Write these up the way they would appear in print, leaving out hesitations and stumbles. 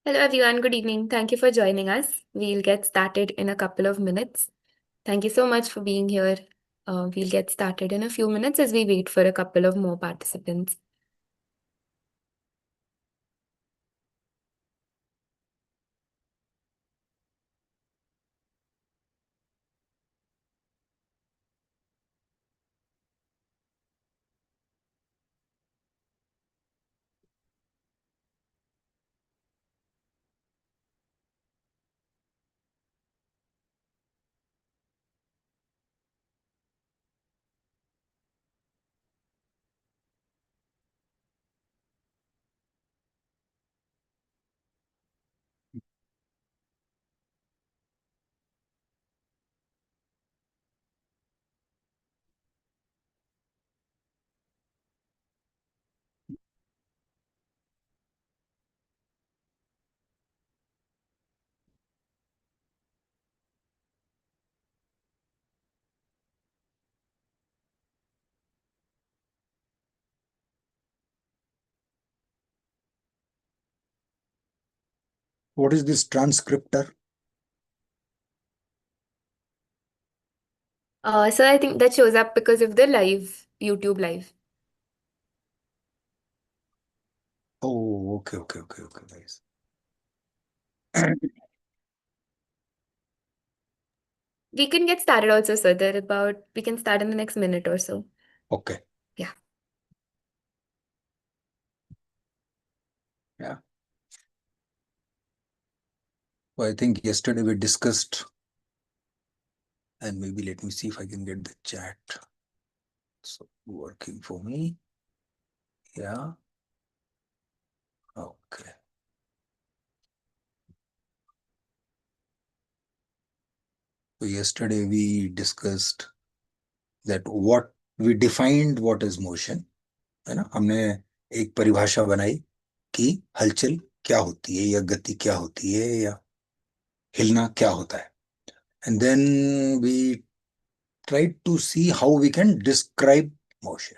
Hello, everyone. Good evening. Thank you for joining us. We'll get started in a couple of minutes. Thank you so much for being here. We'll get started in a few minutes as we wait for a couple of more participants. What is this transcriptor? So I think that shows up because of the YouTube live. Oh, okay, nice. We can get started also, sir. We can start in the next minute or so. Okay. Yeah. Yeah. Well, I think yesterday we discussed, and maybe let me see if I can get the chat. So working for me. Yeah. Okay. So yesterday we discussed that what we defined what is motion, है ना? हमने एक परिभाषा बनाई कि हलचल क्या होती है या गति क्या होती है या हिलना क्या होता है. And then we tried to see how we can describe motion.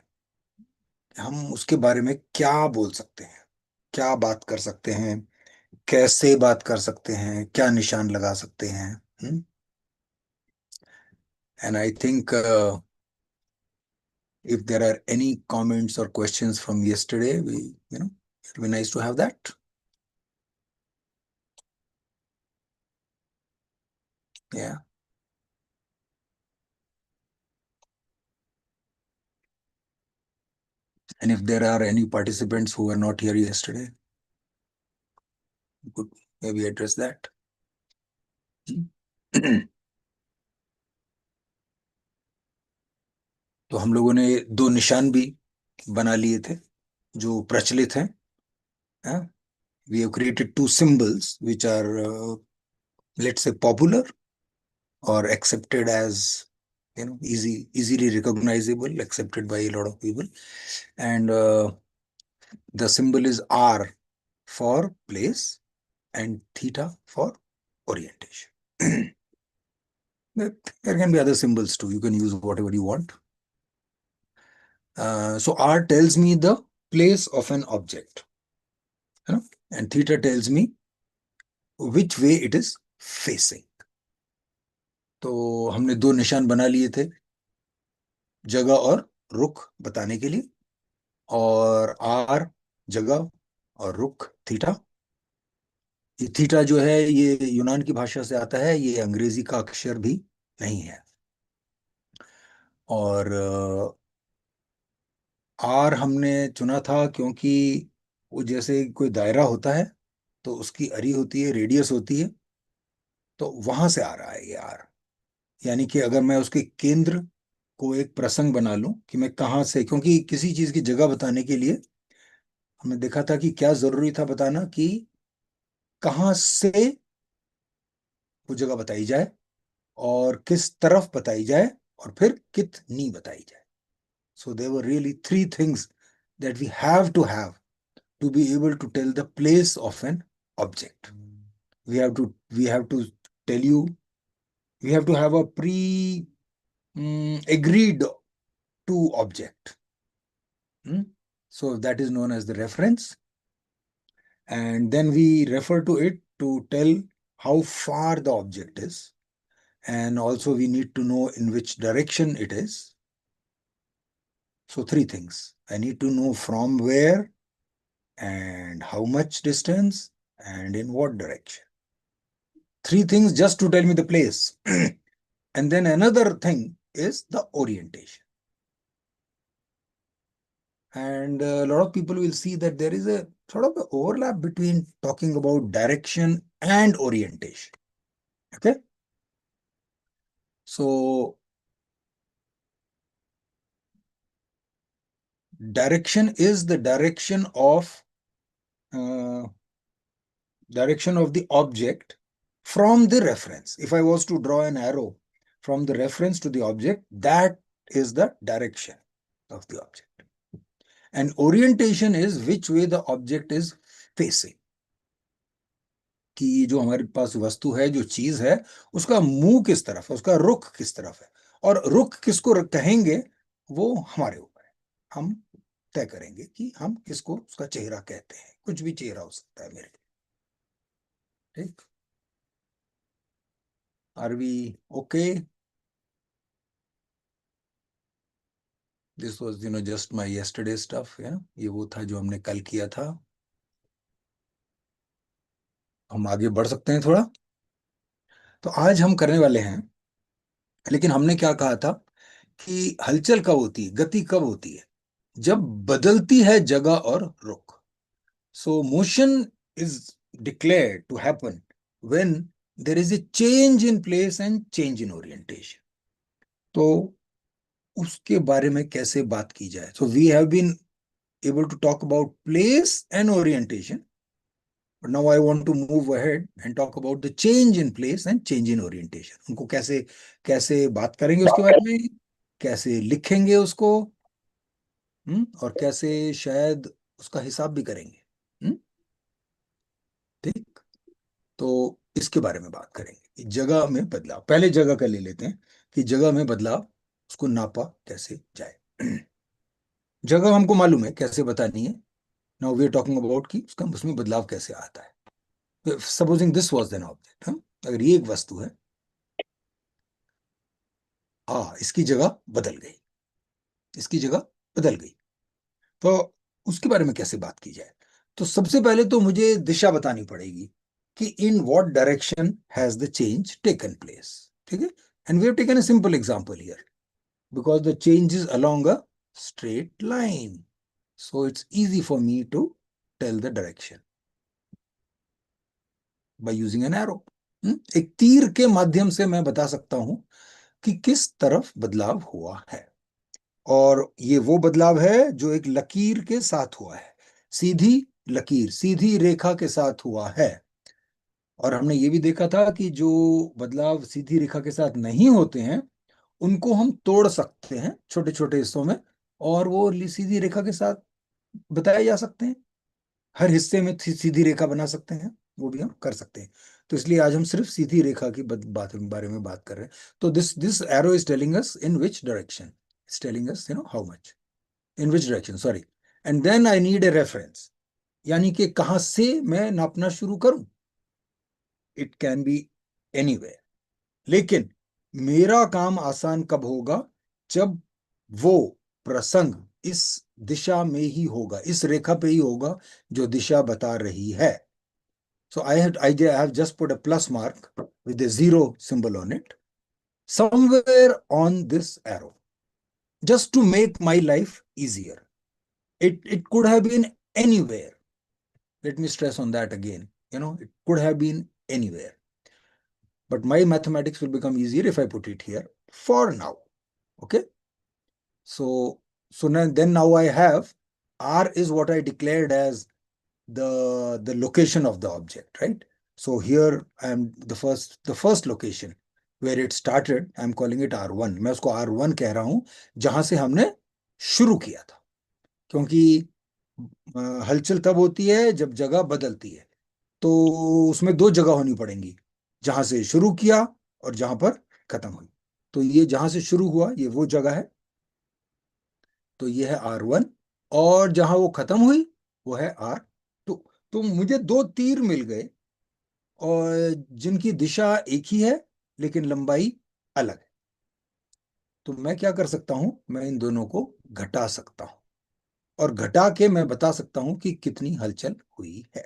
हम उसके बारे में क्या बोल सकते हैं, क्या बात कर सकते हैं, कैसे बात कर सकते हैं, क्या निशान लगा सकते हैं. And I think if there are any comments or questions from yesterday, it'll be nice to have that. Yeah. And if there are any participants who were not here yesterday, we could maybe address that. तो हम लोगों ने दो निशान भी बना लिए थे जो प्रचलित हैं. We have created two symbols which are, let's say, popular or accepted as, easily recognizable, accepted by a lot of people. And the symbol is R for place and theta for orientation. There can be other symbols too. You can use whatever you want. So R tells me the place of an object, and theta tells me which way it is facing. तो हमने दो निशान बना लिए थे जगह और रुख बताने के लिए, और आर जगह और रुख थीटा. ये थीटा जो है ये यूनान की भाषा से आता है, ये अंग्रेजी का अक्षर भी नहीं है. और आर हमने चुना था क्योंकि वो जैसे कोई दायरा होता है तो उसकी अरी होती है, रेडियस होती है, तो वहां से आ रहा है ये आर. यानी कि अगर मैं उसके केंद्र को एक प्रसंग बना लूं कि मैं कहाँ से, क्योंकि किसी चीज की जगह बताने के लिए हमने देखा था कि क्या जरूरी था बताना कि कहाँ से वो जगह बताई जाए और किस तरफ बताई जाए और फिर कितनी बताई जाए. So there were really three things that we have to be able to tell the place of an object. We have to tell you, we have to have a pre agreed to object. So that is known as the reference. and then we refer to it to tell how far the object is, and also we need to know in which direction it is. So three things. I need to know from where and how much distance and in what direction. Three things just to tell me the place. And then another thing is the orientation. And a lot of people will see that there is a sort of a overlap between talking about direction and orientation. Okay. So direction is the uh, direction of the object from the reference. If I was to draw an arrow from the reference to the object, that is the direction of the object. And orientation is which way the object is facing. कि ये जो हमारे पास वस्तु है, जो चीज है, उसका मुंह किस तरफ है, उसका रुख किस तरफ है, और रुख किसको कहेंगे वो हमारे ऊपर है। हम तय करेंगे कि हम किसको उसका चेहरा कहते हैं। कुछ भी चेहरा हो सकता है मेरे लिए। ठीक। Are we okay? This was just my yesterday stuff. ये वो था जो हमने कल किया था। हम आगे बढ़ सकते हैं थोड़ा। तो आज हम करने वाले हैं, लेकिन हमने क्या कहा था कि हलचल कब होती है, गति कब होती है? जब बदलती है जगह और रुख। So motion is declared to happen when there is a change in place and change in orientation. तो उसके बारे में कैसे बात की जाए? So we have been able to talk about place and orientation, but now I want to move ahead and talk about the change in place and change in orientation. उनको कैसे कैसे बात करेंगे उसके बारे में, कैसे लिखेंगे उसको, और कैसे शायद उसका हिसाब भी करेंगे। ठीक। तो इसके बारे में बात करेंगे कि जगह में बदलाव। पहले जगह का ले लेते हैं कि जगह में बदलाव उसको नापा कैसे जाए। जगह हमको मालूम है कैसे बतानी है। Now we are talking about कि उसका उसमें बदलाव कैसे आता है। Supposing this was an object, अगर ये एक वस्तु है, इसकी जगह बदल गई, इसकी जगह बदल गई, तो उसके बारे में कैसे बात की जाए? तो सबसे पहले तो मुझे दिशा बतानी पड़ेगी कि in what direction has the change taken place. ठीक है। And we have taken a simple example here because the change is along a straight line, so it's easy for me to tell the direction by using an arrow. एक तीर के माध्यम से मैं बता सकता हूं कि किस तरफ बदलाव हुआ है। और ये वो बदलाव है जो एक लकीर के साथ हुआ है, सीधी लकीर, सीधी रेखा के साथ हुआ है। और हमने ये भी देखा था कि जो बदलाव सीधी रेखा के साथ नहीं होते हैं उनको हम तोड़ सकते हैं छोटे छोटे हिस्सों में, और वो सीधी रेखा के साथ बताए जा सकते हैं। हर हिस्से में सीधी रेखा बना सकते हैं, वो भी हम कर सकते हैं। तो इसलिए आज हम सिर्फ सीधी रेखा की बात बारे में बात कर रहे हैं। तो this this arrow is telling us in which direction, it's telling us how much, in which direction, sorry. And then I need a reference, यानी कि कहां से मैं नापना शुरू करूं। इट कैन बी एनीवेयर, लेकिन मेरा काम आसान कब होगा? जब वो प्रसंग इस दिशा में ही होगा, इस रेखा पे ही होगा जो दिशा बता रही है। So I have just put a plus mark with a zero symbol on it somewhere on this arrow, just to make my life easier. It could have been anywhere. Let me stress on that again. It could have been anywhere. But my mathematics will become easier if I put it here for now. Okay. So now I have R is what I declared as the location of the object, right? So here I am the first location where it started. I am calling it R1. मैं उसको R1 कह रहा हूं जहां से हमने शुरू किया था, क्योंकि हलचल तब होती है जब जगह बदलती है। तो उसमें दो जगह होनी पड़ेंगी, जहां से शुरू किया और जहां पर खत्म हुई। तो ये जहां से शुरू हुआ ये वो जगह है, तो ये है R1, और जहां वो खत्म हुई वो है R2। तो मुझे दो तीर मिल गए, और जिनकी दिशा एक ही है लेकिन लंबाई अलग है। तो मैं क्या कर सकता हूं, मैं इन दोनों को घटा सकता हूं, और घटा के मैं बता सकता हूं कि कितनी हलचल हुई है।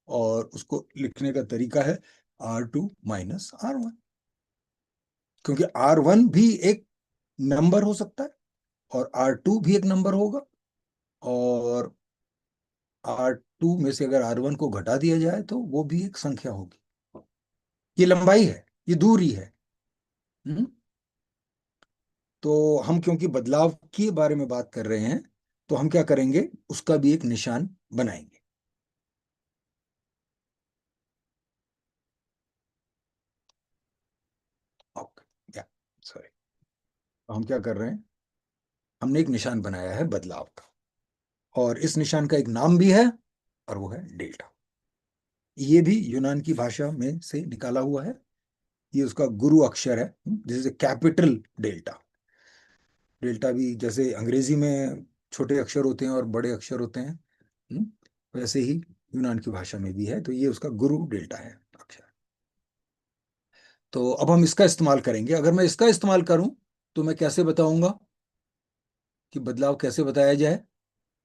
और उसको लिखने का तरीका है R2 - R1, क्योंकि R1 भी एक नंबर हो सकता है, और R2 भी एक नंबर होगा, और R2 में से अगर R1 को घटा दिया जाए तो वो भी एक संख्या होगी। ये लंबाई है, ये दूरी है। हम्म? तो हम क्योंकि बदलाव के बारे में बात कर रहे हैं, तो हम क्या करेंगे, उसका भी एक निशान बनाएंगे। ओके, या सॉरी, तो हम क्या कर रहे हैं, हमने एक निशान बनाया है बदलाव का, और इस निशान का एक नाम भी है, और वो है डेल्टा। ये भी यूनान की भाषा में से निकाला हुआ है। ये उसका गुरु अक्षर है। This is a capital delta. Delta भी जैसे अंग्रेजी में छोटे अक्षर होते हैं और बड़े अक्षर होते हैं, हम्म, वैसे ही यूनान की भाषा में भी है। तो ये उसका गुरु डेल्टा है, अक्षर। तो अब हम इसका इस्तेमाल करेंगे। अगर मैं इसका इस्तेमाल करूं तो मैं कैसे बताऊंगा कि बदलाव कैसे बताया जाए,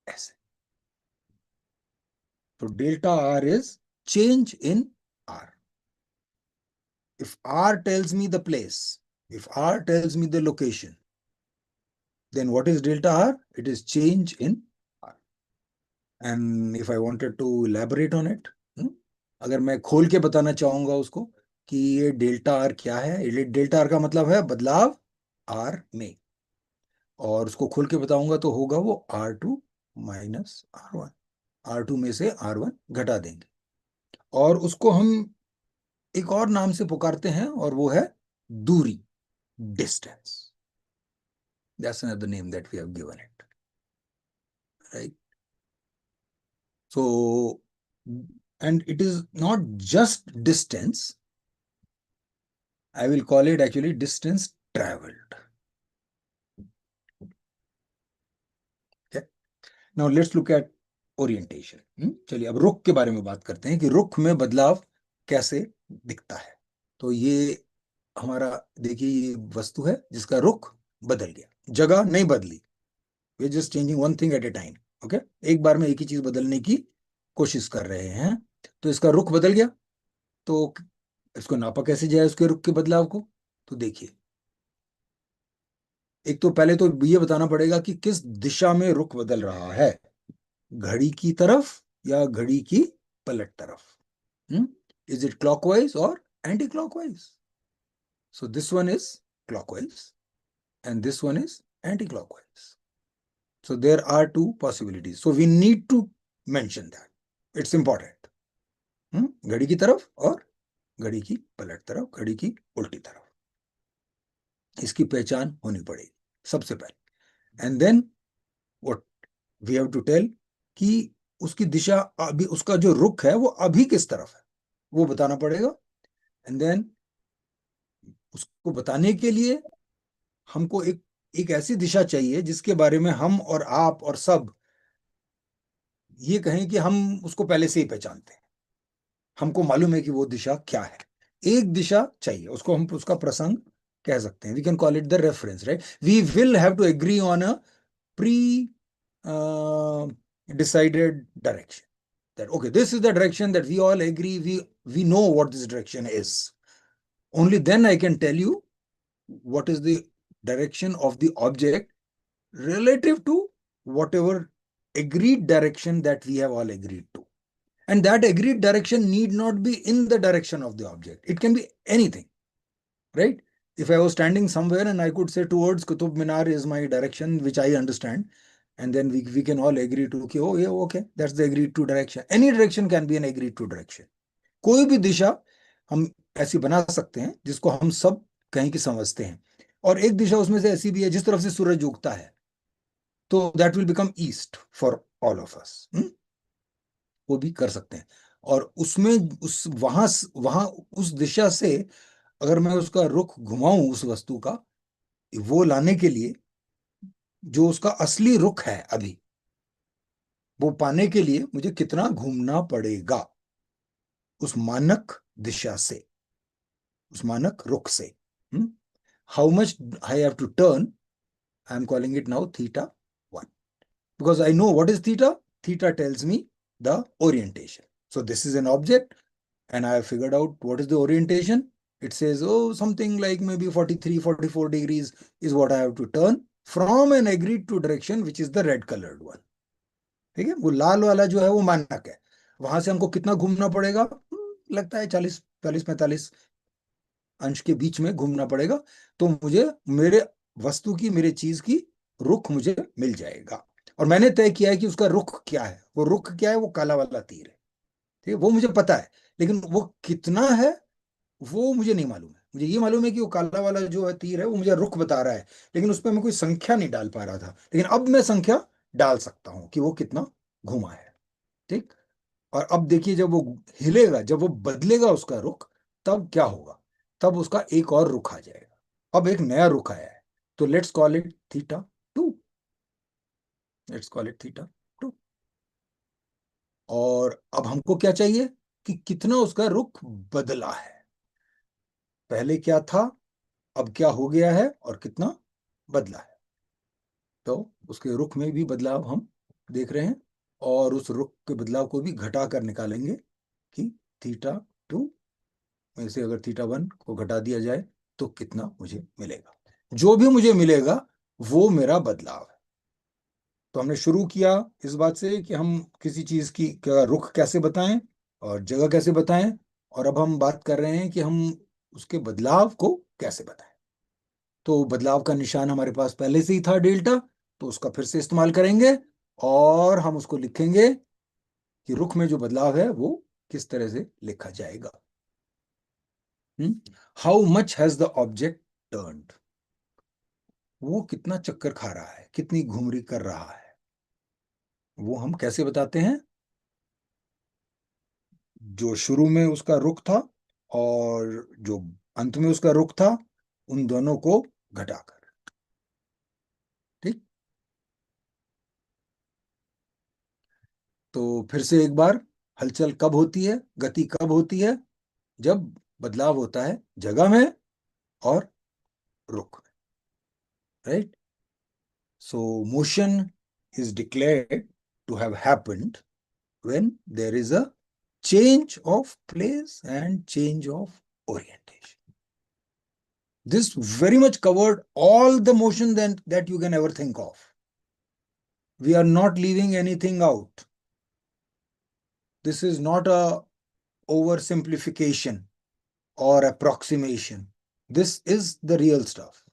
ऐसे। तो delta R is change in are. If R tells me the place, if R tells me the location, then what is delta R? It is change in R. And if I wanted to elaborate on it, अगर मैं खोल के बताना चाहूंगा उसको कि ये delta R क्या है, ये डेल्टा आर का मतलब है बदलाव आर में, और उसको खोल के बताऊंगा तो होगा वो R2 - R1। R2 में से R1 घटा देंगे, और उसको हम एक और नाम से पुकारते हैं, और वो है दूरी, distance. That's another name that we have given it, right? So, and it is not just distance. I will call it actually distance traveled. Okay. Now let's look at orientation. चलिए अब रुख के बारे में बात करते हैं कि रुख में बदलाव कैसे दिखता है। तो ये हमारा, देखिए, ये वस्तु है जिसका रुख बदल गया, जगह नहीं बदली। We are just changing one thing at a time. Okay, एक बार में एक ही चीज बदलने की कोशिश कर रहे हैं। तो इसका रुख बदल गया। तो इसको नापा कैसे जाए, उसके रुख के बदलाव को? तो देखिए, एक तो पहले तो ये बताना पड़ेगा कि किस दिशा में रुख बदल रहा है, घड़ी की तरफ या घड़ी की पलट तरफ। इज इट क्लॉकवाइज और anti clockwise? So this one is clockwise and this one is anti-clockwise. So there are two possibilities. So we need to mention that. It's important. घड़ी की तरफ और घड़ी की पलट तरफ, घड़ी की उल्टी तरफ, इसकी पहचान होनी पड़ेगी सबसे पहले। And then what we have to tell कि उसकी दिशा, अभी उसका जो रुख है वो अभी किस तरफ है, वो बताना पड़ेगा। एंड देन उसको बताने के लिए हमको एक एक ऐसी दिशा चाहिए जिसके बारे में हम और आप और सब ये कहें कि हम उसको पहले से ही पहचानते हैं, हमको मालूम है कि वो दिशा क्या है। एक दिशा चाहिए, उसको हम उसका प्रसंग कह सकते हैं। We can call it the reference, right? We will have to agree on a pre decided direction, that okay, this is the direction that we all agree, we know what this direction is. Only then I can tell you what is the direction of the object relative to whatever agreed direction that we have all agreed to. And that agreed direction need not be in the direction of the object, it can be anything, right? If I was standing somewhere and I could say towards Qutub Minar is my direction, which I understand, and then we can all agree to, okay, oh yeah, okay, that's the agreed to direction. Any direction can be an agreed to direction. कोई भी दिशा हम ऐसी बना सकते हैं जिसको हम सब कहीं की समझते हैं। और एक दिशा उसमें से ऐसी भी है जिस तरफ से सूरज उगता है, तो that will become east for all of us. वो भी कर सकते हैं। और उसमें उस वहां वहां उस दिशा से अगर मैं उसका रुख घुमाऊं उस वस्तु का, वो लाने के लिए जो उसका असली रुख है अभी, वो पाने के लिए मुझे कितना घूमना पड़ेगा उस मानक दिशा से, उस मानक रुख से। How much I have to turn, I am calling it now theta one, because I know what is theta. Theta tells me the orientation. So this is an object, and I have figured out what is the orientation. It says, oh, something like maybe 43, 44 degrees is what I have to turn from an agreed to direction, which is the red colored one. ठीक है, वो लाल वाला जो है वो मानक है। वहां से हमको कितना घूमना पड़ेगा? लगता है 40, 45 अंश के बीच में घूमना पड़ेगा। तो मुझे मेरे वस्तु की, मेरे चीज की रुख मुझे मिल जाएगा। और मैंने तय किया है कि उसका रुख क्या है। वो रुख क्या है? वो काला वाला तीर है। ठीक है, वो मुझे पता है, लेकिन वो कितना है वो मुझे नहीं मालूम है। मुझे ये मालूम है कि वो काला वाला जो है तीर है वो मुझे रुख बता रहा है, लेकिन उस पर मैं कोई संख्या नहीं डाल पा रहा था। लेकिन अब मैं संख्या डाल सकता हूं कि वो कितना घुमा है। ठीक। और अब देखिए, जब वो हिलेगा, जब वो बदलेगा उसका रुख, तब क्या होगा? तब उसका एक और रुख आ जाएगा। अब एक नया रुख आया है, तो let's call it theta two. Let's call it theta two. और अब हमको क्या चाहिए कि कितना उसका रुख बदला है। पहले क्या था, अब क्या हो गया है, और कितना बदला है। तो उसके रुख में भी बदलाव हम देख रहे हैं, और उस रुख के बदलाव को भी घटा कर निकालेंगे कि थीटा टू में से अगर थीटा वन को घटा दिया जाए तो कितना मुझे मिलेगा। जो भी मुझे मिलेगा वो मेरा बदलाव है। तो हमने शुरू किया इस बात से कि हम किसी चीज की क्या रुख कैसे बताएं और जगह कैसे बताएं, और अब हम बात कर रहे हैं कि हम उसके बदलाव को कैसे बताएं। तो बदलाव का निशान हमारे पास पहले से ही था, डेल्टा, तो उसका फिर से इस्तेमाल करेंगे और हम उसको लिखेंगे कि रुख में जो बदलाव है वो किस तरह से लिखा जाएगा। How much has the object turned, वो कितना चक्कर खा रहा है, कितनी घुमरी कर रहा है, वो हम कैसे बताते हैं? जो शुरू में उसका रुख था और जो अंत में उसका रुख था, उन दोनों को घटाकर। ठीक। तो फिर से एक बार, हलचल कब होती है, गति कब होती है? जब बदलाव होता है जगह में और रुख में। Right. So motion is declared to have happened when there is a change of place and change of orientation. This very much covered all the motion that you can ever think of. We are not leaving anything out. This is not a oversimplification or approximation. This is the real stuff.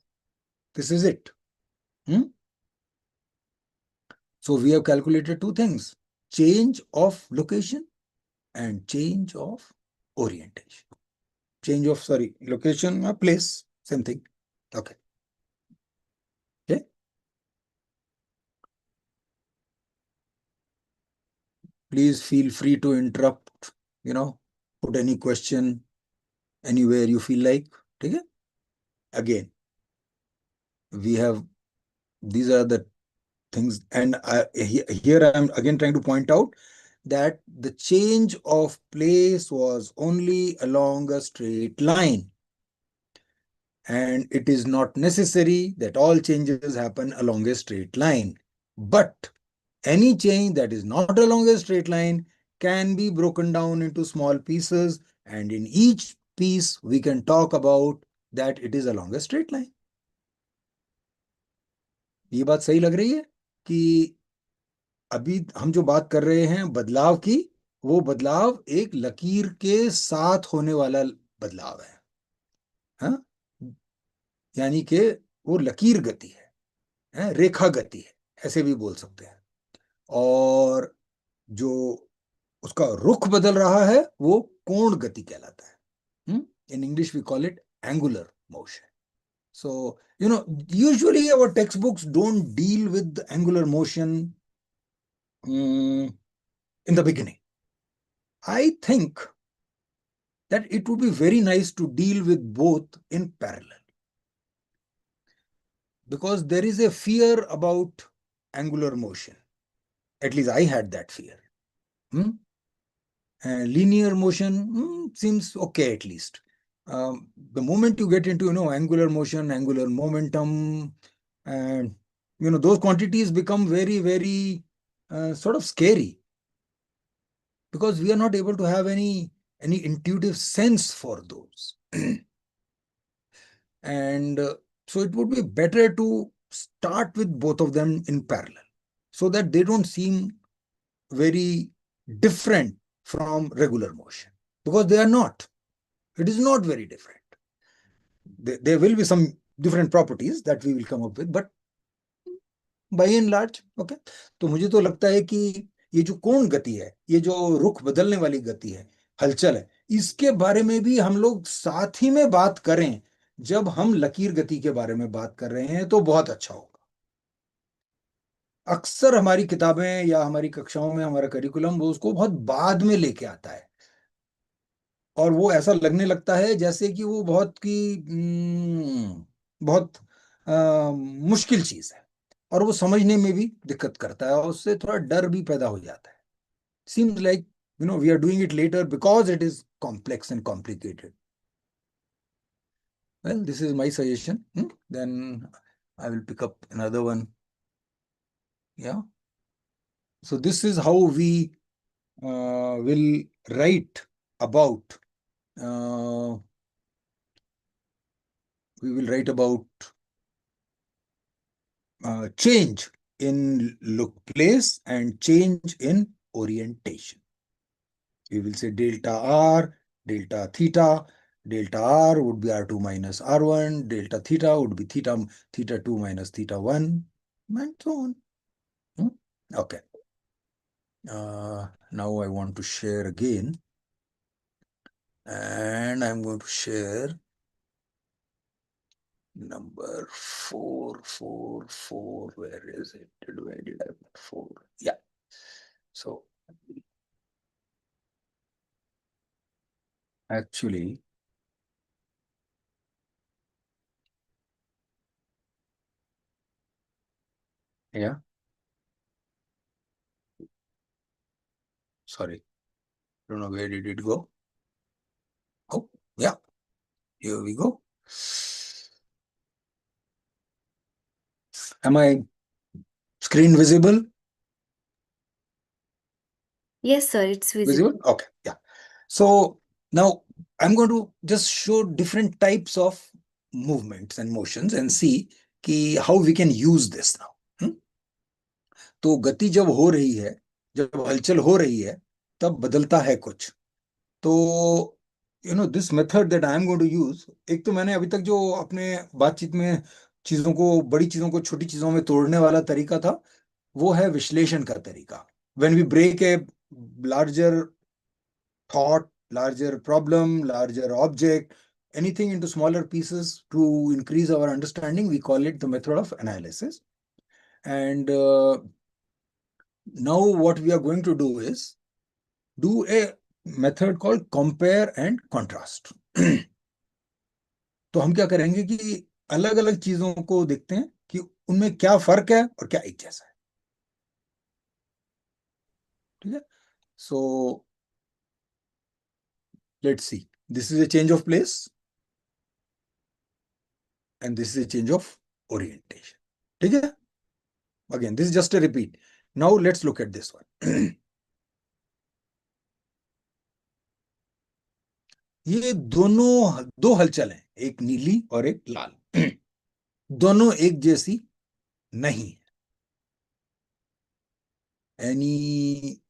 This is it. Hmm? So we have calculated two things: change of location and change of orientation. Change of, sorry, location or place, same thing. Okay. Okay. Please feel free to interrupt, put any question anywhere you feel like. Okay. Again, we have, these are the things, and here I am again trying to point out that the change of place was only along a straight line, and it is not necessary that all changes happen along a straight line. But any change that is not along a straight line can be broken down into small pieces, and in each piece we can talk about that it is along a straight line. ये बात सही लग रही है कि अभी हम जो बात कर रहे हैं बदलाव की, वो बदलाव एक लकीर के साथ होने वाला बदलाव है। हाँ? यानी कि वो लकीर गति है, रेखा गति है, ऐसे भी बोल सकते हैं। और जो उसका रुख बदल रहा है वो कोण गति कहलाता है। In English we call it angular motion. So, usually our textbooks don't deal with angular motion in the beginning. I think that it would be very nice to deal with both in parallel, because there is a fear about angular motion. At least I had that fear. Hmm? Linear motion seems okay at least. The moment you get into angular motion, angular momentum, and those quantities become very very sort of scary, because we are not able to have any intuitive sense for those. And so it would be better to start with both of them in parallel, so that they don't seem very different from regular motion, because they are not. It is not very different. There will be some different properties that we will come up with, but by and large okay. तो मुझे तो लगता है कि ये जो कोण गति है, ये जो रुख बदलने वाली गति है, हलचल है, इसके बारे में भी हम लोग साथ ही में बात करें जब हम लकीर गति के बारे में बात कर रहे हैं, तो बहुत अच्छा होगा. अक्सर हमारी किताबें या हमारी कक्षाओं में हमारा करिकुलम वो उसको बहुत बाद में लेके आता है, और वो ऐसा लगने लगता है जैसे कि वो बहुत मुश्किल चीज है, और वो समझने में भी दिक्कत करता है, और उससे थोड़ा डर भी पैदा हो जाता है. Seems like we are doing it later because it is complex and complicated. Well, this is my suggestion. Then I will pick up another one. Yeah. So this is how we will write about. Uh, we will write about change in look place and change in orientation. We will say delta r, delta theta. Delta r would be r2 minus r1. Delta theta would be theta 2 minus theta 1, and so on. Okay. Now I want to share again, and I'm going to share number 444. Where is it? Where did I put 4? Yeah. So actually, yeah, sorry, don't know where did it go. Oh, yeah, here we go. Am I screen visible? Yes, sir, it's visible. Visible? Okay, yeah. So now I'm going to just show different types of movements and motions and see how we can use this now. तो गति जब हो रही है, जब हलचल हो रही है, तब बदलता है कुछ. तो this method that I am going to use, एक तो मैंने अभी तक जो अपने बातचीत में चीजों को, बड़ी चीजों को छोटी चीजों में तोड़ने वाला तरीका था, वो है विश्लेषण का तरीका. When we break a larger thought, larger problem, larger object, anything into smaller pieces to increase our understanding, we call it the method of analysis. And now what we are going to do is do a method called compare and contrast. तो हम क्या करेंगे कि अलग अलग चीजों को देखते हैं कि उनमें क्या फर्क है और क्या एक जैसा है. ठीक है. So let's see, this is a change of place and this is a change of orientation. ठीक है. Again, this is just a repeat. Now let's look at this one. ये दोनों दो हलचल हैं, एक नीली और एक लाल. दोनों एक जैसी नहीं है. Any,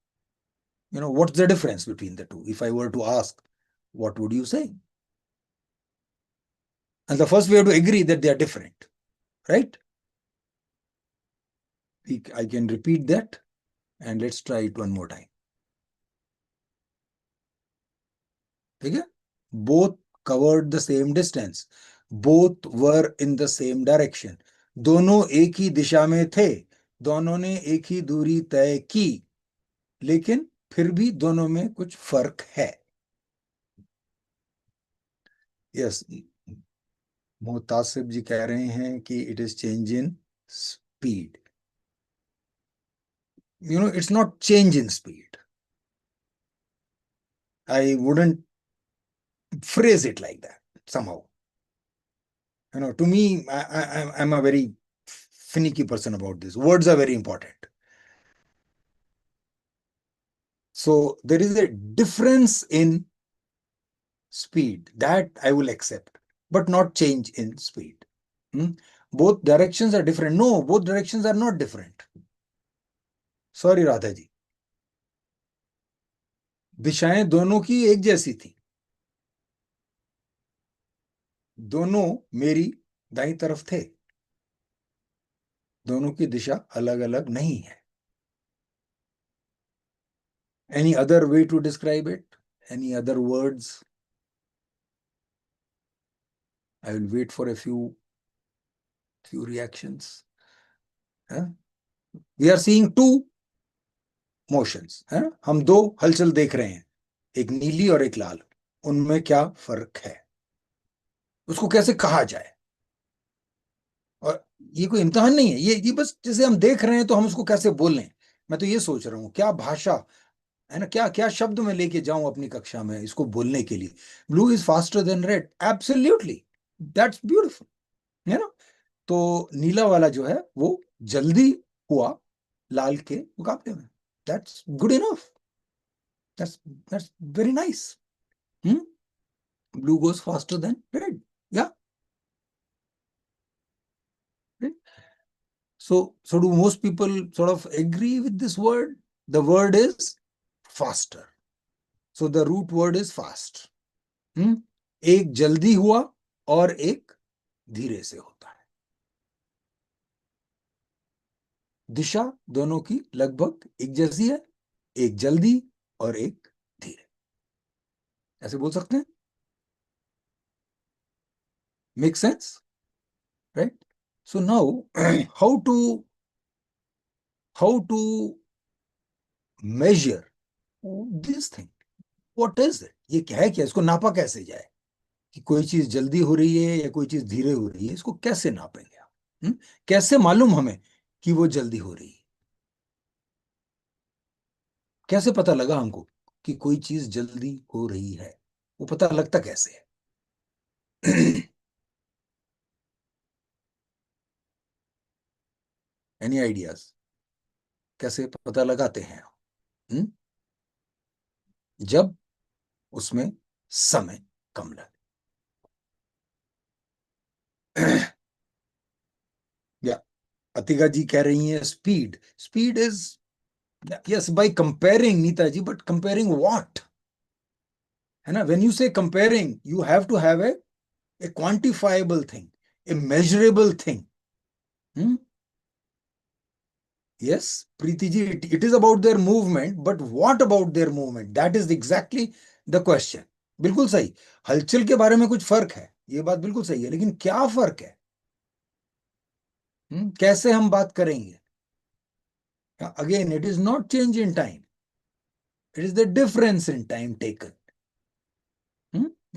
what's the difference between the two? If I were to ask, what would you say? And the first we have to agree that they are different, right? I can repeat that and let's try it one more time. ठीक है. Both covered the same distance. Both were in the same direction. दोनों एक ही दिशा में थे. दोनों ने एक ही दूरी तय की, लेकिन फिर भी दोनों में कुछ फर्क है. यस, मोहतासिब जी कह रहे हैं कि it is change in speed. It's not change in speed. I wouldn't phrase it like that somehow. To me, I'm a very finicky person about this. Words are very important. So there is a difference in speed that I will accept, but not change in speed. Hmm? Both directions are different. No, both directions are not different. Sorry Radha ji, दिशाएं दोनों की एक जैसी थी। दोनों मेरी दाई तरफ थे। दोनों की दिशा अलग अलग नहीं है। Any other way to describe it? Any other words? I will wait for a few reactions. We are seeing two motions है। हम दो हलचल देख रहे हैं, एक नीली और एक लाल। उनमें क्या फर्क है, उसको कैसे कहा जाए? और ये कोई इम्तिहान नहीं है, ये बस जैसे हम देख रहे हैं तो हम उसको कैसे बोलें। मैं तो ये सोच रहा हूँ क्या भाषा है ना, क्या क्या शब्द में लेके जाऊं अपनी कक्षा में इसको बोलने के लिए। Blue is faster than red, absolutely, that's beautiful, है ना। तो नीला वाला जो है वो जल्दी हुआ लाल के मुकाबले में। That's good enough, that's very nice. Blue goes faster than red. Yeah. Right? So do most people sort of agree with this word? The word is faster. So the root word is fast. एक जल्दी हुआ और एक धीरे से होता है। दिशा दोनों की लगभग एक जैसी है, एक जल्दी और एक धीरे। ऐसे बोल सकते हैं। Make sense, right? So now how to measure this thing? What is it? ये क्या है, क्या इसको नापा कैसे जाए कि कोई चीज जल्दी हो रही है या कोई चीज धीरे हो रही है? इसको कैसे नापेंगे आप? कैसे मालूम हमें कि वो जल्दी हो रही है? कैसे पता लगा हमको कि कोई चीज जल्दी हो रही है? वो पता लगता कैसे है? Any ideas? कैसे पता लगाते हैं? हुँ? जब उसमें समय कम लगे। या अतिका जी कह रही हैं speed, speed is, yes, by comparing Neeta ji, but comparing what? है ना, when you say comparing you have to have a quantifiable thing, a measurable thing. Hmm? Yes, Preeti ji, it is about their movement, but what about their movement? That is exactly the question. बिल्कुल सही, हलचल के बारे में कुछ फर्क है, ये बात बिल्कुल सही है, लेकिन क्या फर्क है? कैसे हम बात करेंगे? Again, it is not change in time, it is the difference in time taken.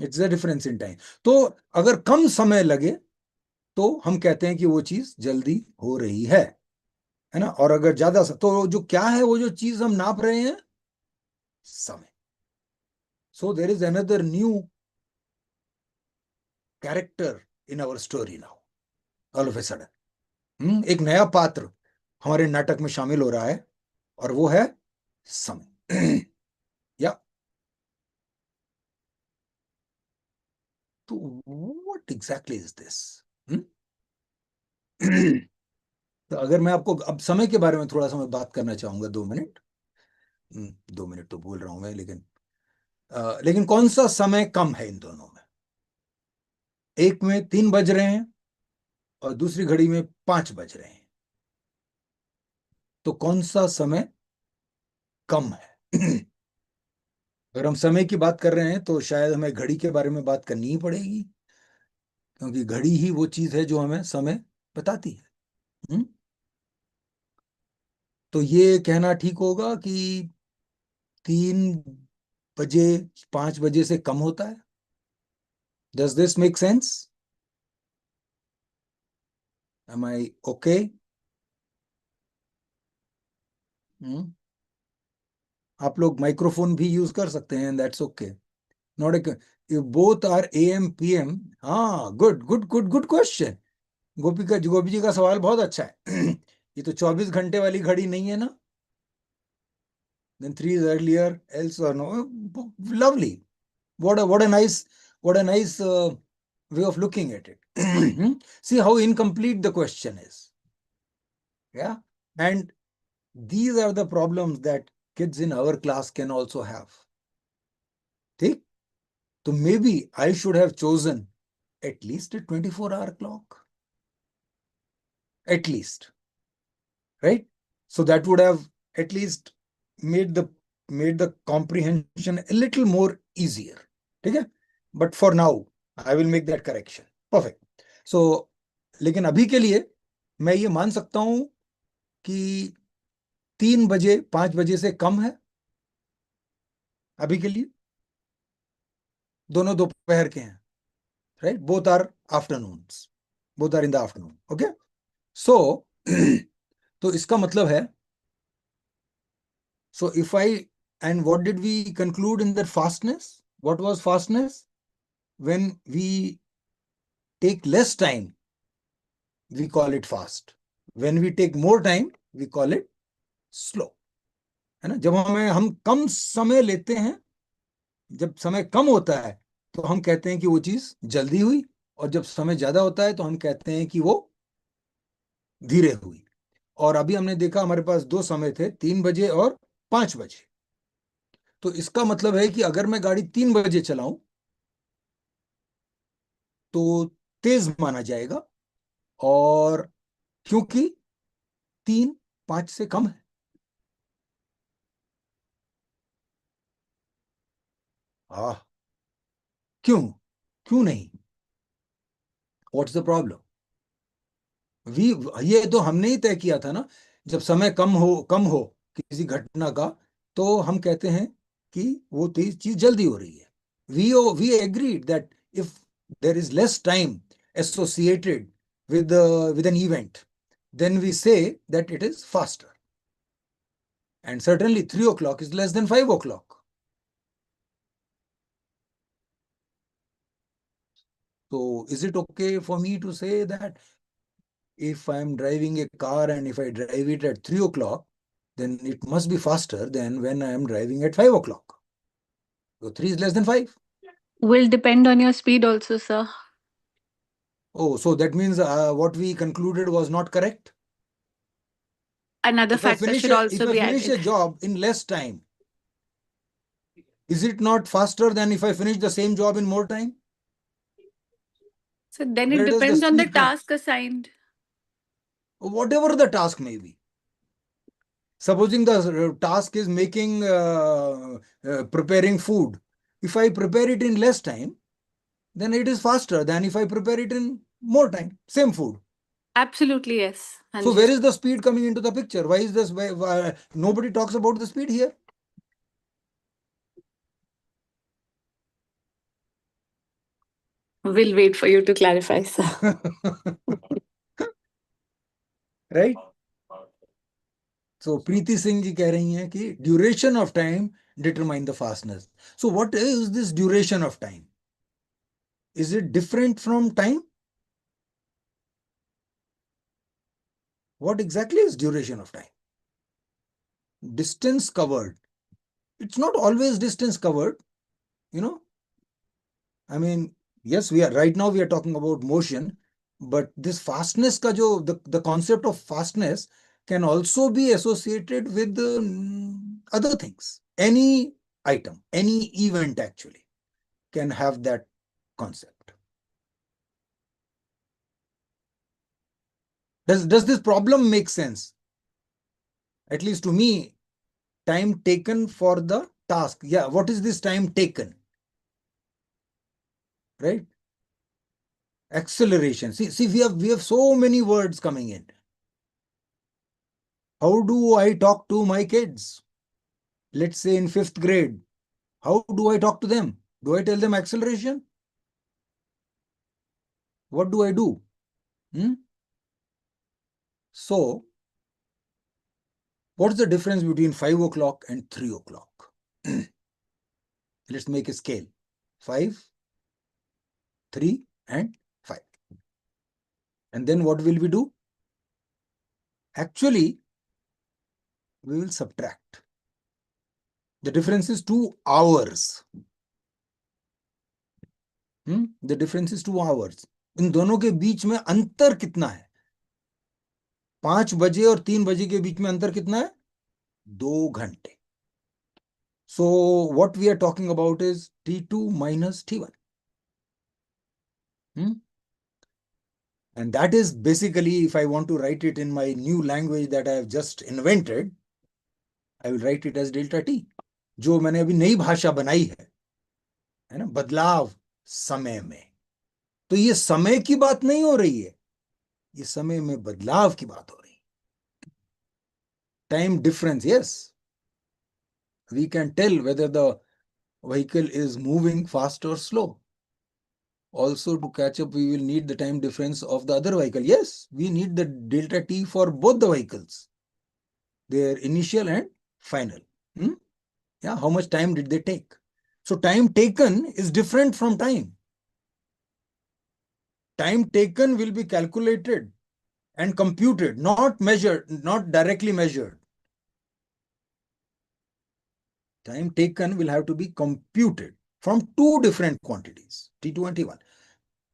It's the difference in time. तो अगर कम समय लगे तो हम कहते हैं कि वो चीज जल्दी हो रही है ना। और अगर ज्यादा तो जो क्या है, वो जो चीज हम नाप रहे हैं, समय। So there is another new character in our story now, all of a sudden. एक नया पात्र हमारे नाटक में शामिल हो रहा है और वो है समय। या तो व्हाट एग्जैक्टली इज दिस? तो अगर मैं आपको अब समय के बारे में थोड़ा सा मैं बात करना चाहूंगा, 2 मिनट। 2 मिनट तो बोल रहा हूं मैं, लेकिन कौन सा समय कम है इन दोनों में? एक में 3 बज रहे हैं और दूसरी घड़ी में 5 बज रहे हैं, तो कौन सा समय कम है? अगर हम समय की बात कर रहे हैं तो शायद हमें घड़ी के बारे में बात करनी ही पड़ेगी, क्योंकि घड़ी ही वो चीज है जो हमें समय बताती है। हम्म? तो ये कहना ठीक होगा कि 3 बजे 5 बजे से कम होता है। Does this make sense? Am I okay? Hmm, आप लोग माइक्रोफोन भी यूज कर सकते हैं, that's okay, not a, both are AM PM। हाँ, good good good good question. Gopi ji का सवाल बहुत अच्छा है। ये तो 24 घंटे वाली घड़ी नहीं है ना? then 3 is earlier, else or no. Lovely. What a nice way of looking at it. See how incomplete the question is. Yeah. And these are the problems that kids in our class can also have. ठीक? So maybe I should have chosen at least a 24-hour clock. At least. Right? So that would have at least made the made the comprehension a little more easier. ठीक है? But for now, I will make that correction. Perfect. So, लेकिन अभी के लिए मैं ये मान सकता हूं कि 3 बजे 5 बजे से कम है अभी के लिए। दोनों दोपहर के हैं, right? Both are afternoons, both are in the afternoon. Okay, so तो इसका मतलब है, so if I, and what did we conclude in that fastness? What was fastness? When we take less time, we call it fast. When we take more time, we call it slow. है ना? जब हम कम समय लेते हैं, जब समय कम होता है, तो हम कहते हैं कि वो चीज जल्दी हुई, और जब समय ज्यादा होता है तो हम कहते हैं कि वो धीरे हुई। और अभी हमने देखा हमारे पास दो समय थे, 3 बजे और 5 बजे। तो इसका मतलब है कि अगर मैं गाड़ी 3 बजे चलाऊं तो तेज माना जाएगा, और क्योंकि 3 5 से कम है। आह, क्यों? क्यों नहीं? What's the problem? वी ये तो हमने ही तय किया था ना, जब समय कम हो किसी घटना का, तो हम कहते हैं कि वो चीज जल्दी हो रही है। We agreed that if there is less time associated with an event, then we say that it is faster. And certainly 3 o'clock is less than 5 o'clock. So is it okay for me to say that if I'm driving a car and if I drive it at 3 o'clock, then it must be faster than when I am driving at 5 o'clock? So 3 is less than 5. Will depend on your speed also, sir. Oh, so that means what we concluded was not correct. Another factor should If also I be finish added. a job in less time, is it not faster than if I finish the same job in more time? So then it Where does the depends on the speed come? task assigned. Whatever the task may be. Supposing the task is making preparing food. If I prepare it in less time, then it is faster than if I prepare it in more time. Same food. Absolutely, yes. So Hanji. where is the speed coming into the picture? Why is this? Why nobody talks about the speed here? We'll wait for you to clarify, sir. Right? So Preeti Singh ji कह रही हैं कि duration of time determine the fastness. So what is this duration of time? Is it different from time? What exactly is duration of time? Distance covered. It's not always distance covered, you know. I mean, yes, we are talking about motion, but this fastness ka jo the concept of fastness can also be associated with other things. Any item, any event actually can have that concept. Does this problem make sense? At least to me, time taken for the task. Yeah, what is this time taken? Right? Acceleration. See, we have so many words coming in. How do I talk to my kids? Let's say in 5th grade. How do I talk to them? Do I tell them acceleration? What do I do? Hmm? So, What's the difference between 5 o'clock and 3 o'clock? Let's make a scale. 5, 3, and 5. And then what will we do? Actually, we will subtract. The difference is 2 hours. The difference is 2 hours. इन दोनों के बीच में अंतर कितना है? 5 बजे और 3 बजे के बीच में अंतर कितना है? 2 घंटे. So what we are talking about is T2 minus T1. And that is basically, if I want to write it in my new language that I have just invented, I will write it as delta T. जो मैंने अभी नई भाषा बनाई है ना, बदलाव समय में. तो ये समय की बात नहीं हो रही है, ये समय में बदलाव की बात हो रही है. Time difference, yes, we can tell whether the vehicle is moving fast or slow. Also, to catch up, we will need the time difference of the other vehicle. Yes, we need the delta T for both the vehicles, their initial and final. Yeah, how much time did they take? So time taken is different from time. Time taken will be calculated and computed, not measured, not directly measured. Time taken will have to be computed from two different quantities, T2 and T1.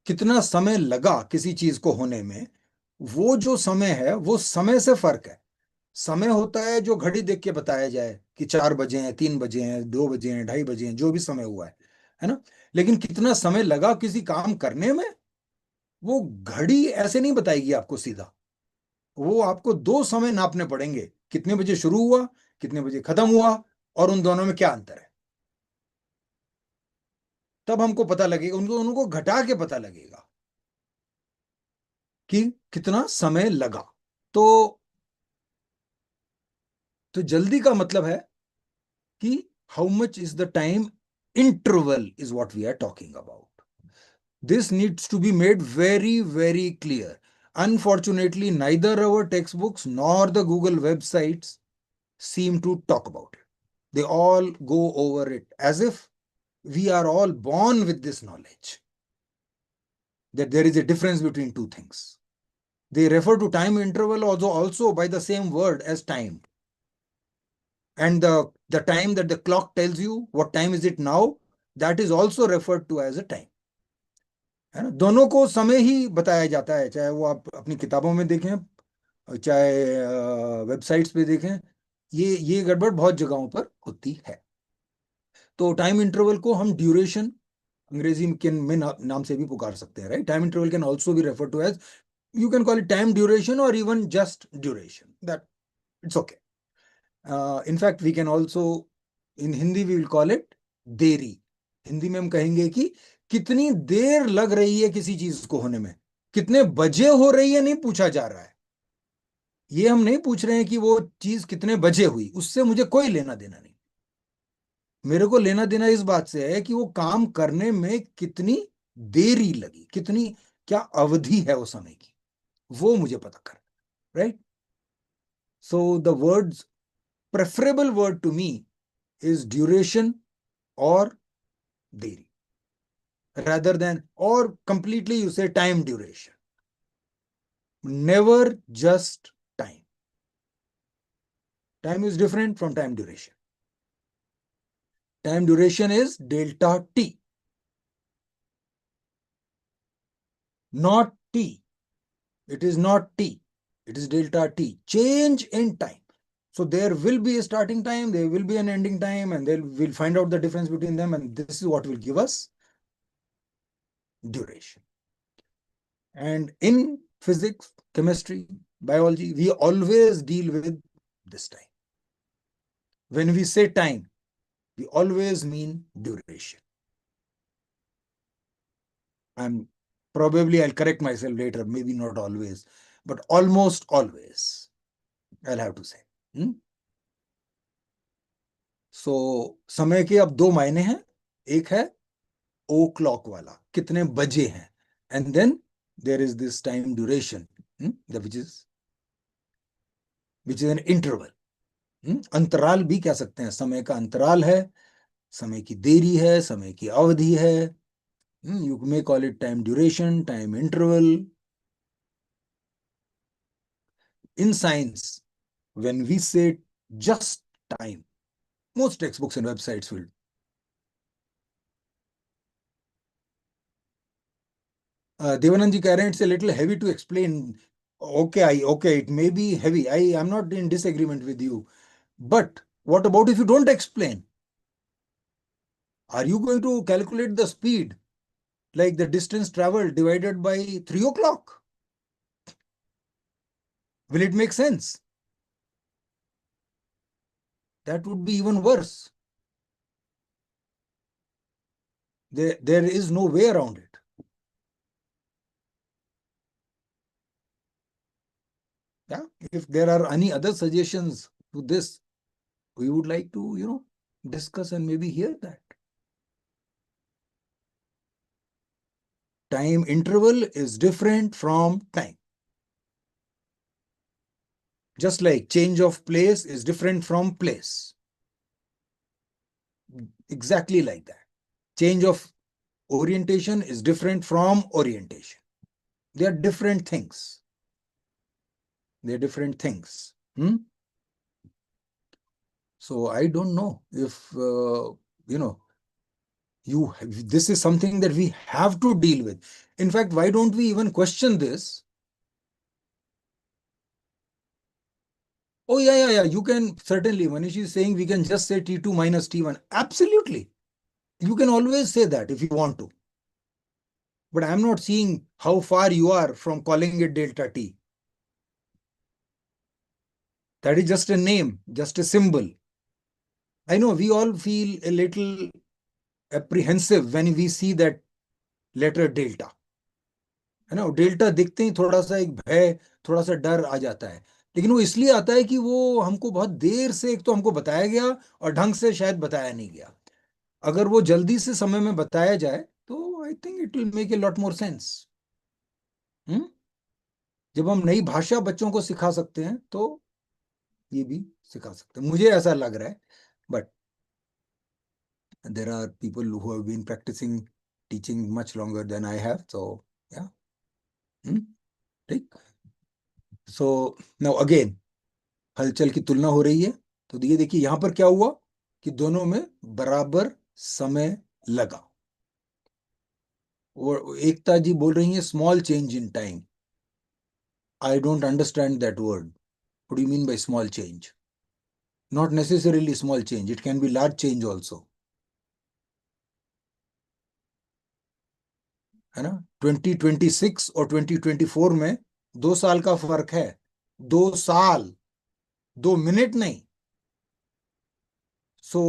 कितना समय लगा किसी चीज को होने में, वो जो समय है वो समय से फर्क है. समय होता है जो घड़ी देख के बताया जाए कि 4 बजे हैं, 3 बजे हैं, 2 बजे हैं, 2:30 बजे हैं, जो भी समय हुआ है ना. लेकिन कितना समय लगा किसी काम करने में, वो घड़ी ऐसे नहीं बताएगी आपको सीधा. वो आपको 2 समय नापने पड़ेंगे, कितने बजे शुरू हुआ, कितने बजे खत्म हुआ, और उन दोनों में क्या अंतर है. तब हमको पता लगेगा, उनको घटा के पता लगेगा कि कितना समय लगा. तो जल्दी का मतलब है कि how much is the time interval is what we are talking about. This needs to be made very, very clear. Unfortunately, neither our textbooks nor the Google websites seem to talk about it. They all go over it as if we are all born with this knowledge, that there is a difference between two things. They refer to time interval also by the same word as time. And the time that the clock tells you, what time is it now, that is also referred to as a time. है ना. दोनों को समय ही बताया जाता है, चाहे वो आप अपनी किताबों में देखें, चाहे वेबसाइट्स पे देखें. ये गड़बड़ बहुत जगहों पर होती है. तो टाइम इंटरवल को हम ड्यूरेशन अंग्रेजी में नाम से भी पुकार सकते हैं, right. Time interval can also be refer to as, you can call it time duration or even just duration. That it's okay. In fact, we can also, in Hindi we will call it देरी. हिंदी में हम कहेंगे कि कितनी देर लग रही है किसी चीज को होने में, कितने बजे हो रही है नहीं पूछा जा रहा है. ये हम नहीं पूछ रहे हैं कि वो चीज कितने बजे हुई, उससे मुझे कोई लेना देना नहीं. मेरे को लेना देना इस बात से है कि वो काम करने में कितनी देरी लगी, कितनी क्या अवधि है उस समय की, वो मुझे पता कर, right? So the words, preferable word to me is duration or deri, rather than, or completely you say time duration. Never just time. Time is different from time duration. Time duration is delta T, not T. It is not T. It is delta T. Change in time. So there will be a starting time, there will be an ending time, and then we'll find out the difference between them, and this is what will give us duration. And in physics, chemistry, biology, we always deal with this time. When we say time, we always mean duration. I'll correct myself later, maybe not always, but almost always, I'll have to say. So, समय के अब 2 मायने हैं. एक है ओ clock वाला, कितने बजे हैं, and then there is this time duration, which is an interval. अंतराल भी कह सकते हैं, समय का अंतराल है, समय की देरी है, समय की अवधि है। You may call it time duration, time interval. In science, when we say just time, most textbooks and websites will. Devanand ji कह रहे हैं it's a little heavy to explain. Okay, it may be heavy. I am not in disagreement with you. But what about if you don't explain? Are you going to calculate the speed like the distance traveled divided by 3 o'clock? Will it make sense? That would be even worse. There is no way around it. Yeah. If there are any other suggestions to this, we would like to, discuss and maybe hear that. Time interval is different from time. Just like change of place is different from place. Exactly like that. Change of orientation is different from orientation. They are different things. They're different things. So I don't know if, this is something that we have to deal with. In fact, why don't we even question this? Oh, yeah. You can certainly, Manish is saying we can just say T2 minus T1. Absolutely. You can always say that if you want to. But I'm not seeing how far you are from calling it delta T. That is just a name, just a symbol. I know we all feel a little apprehensive when we see that letter delta. है ना, delta दिखते ही थोड़ा सा एक भय, थोड़ा सा डर आ जाता है। लेकिन वो इसलिए आता है कि वो हमको बहुत देर से एक तो हमको बताया गया और ढंग से शायद बताया नहीं गया। अगर वो जल्दी से समय में बताया जाए तो I think it will make a lot more sense. जब हम नई भाषा बच्चों को सिखा सकते हैं तो ये भी सिखा सकते हैं, मुझे ऐसा लग रहा है। But there are people who have been practising teaching much longer than I have, so या ठीक। सो नाउ अगेन हलचल की तुलना हो रही है, तो ये देखिए यहां पर क्या हुआ कि दोनों में बराबर समय लगा। और एकता जी बोल रही है small change in time. I don't understand that word. What do you mean by small change? Not necessarily small change, it can be large change also, है ना। 2026 और 2024 में 2 साल का फर्क है। 2 साल, 2 मिनट नहीं। So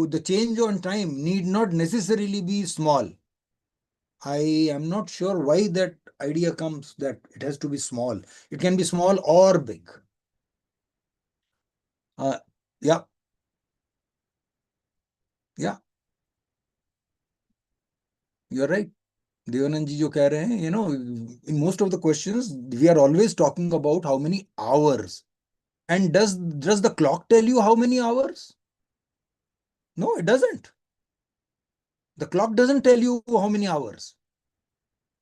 the change on time need not necessarily be small. I am not sure why that idea comes that it has to be small. It can be small or big. Yeah, yeah, you're right. Devanand ji जो कह रहे हैं, in most of the questions we are always talking about how many hours. And does the clock tell you how many hours? No, it doesn't. The clock doesn't tell you how many hours.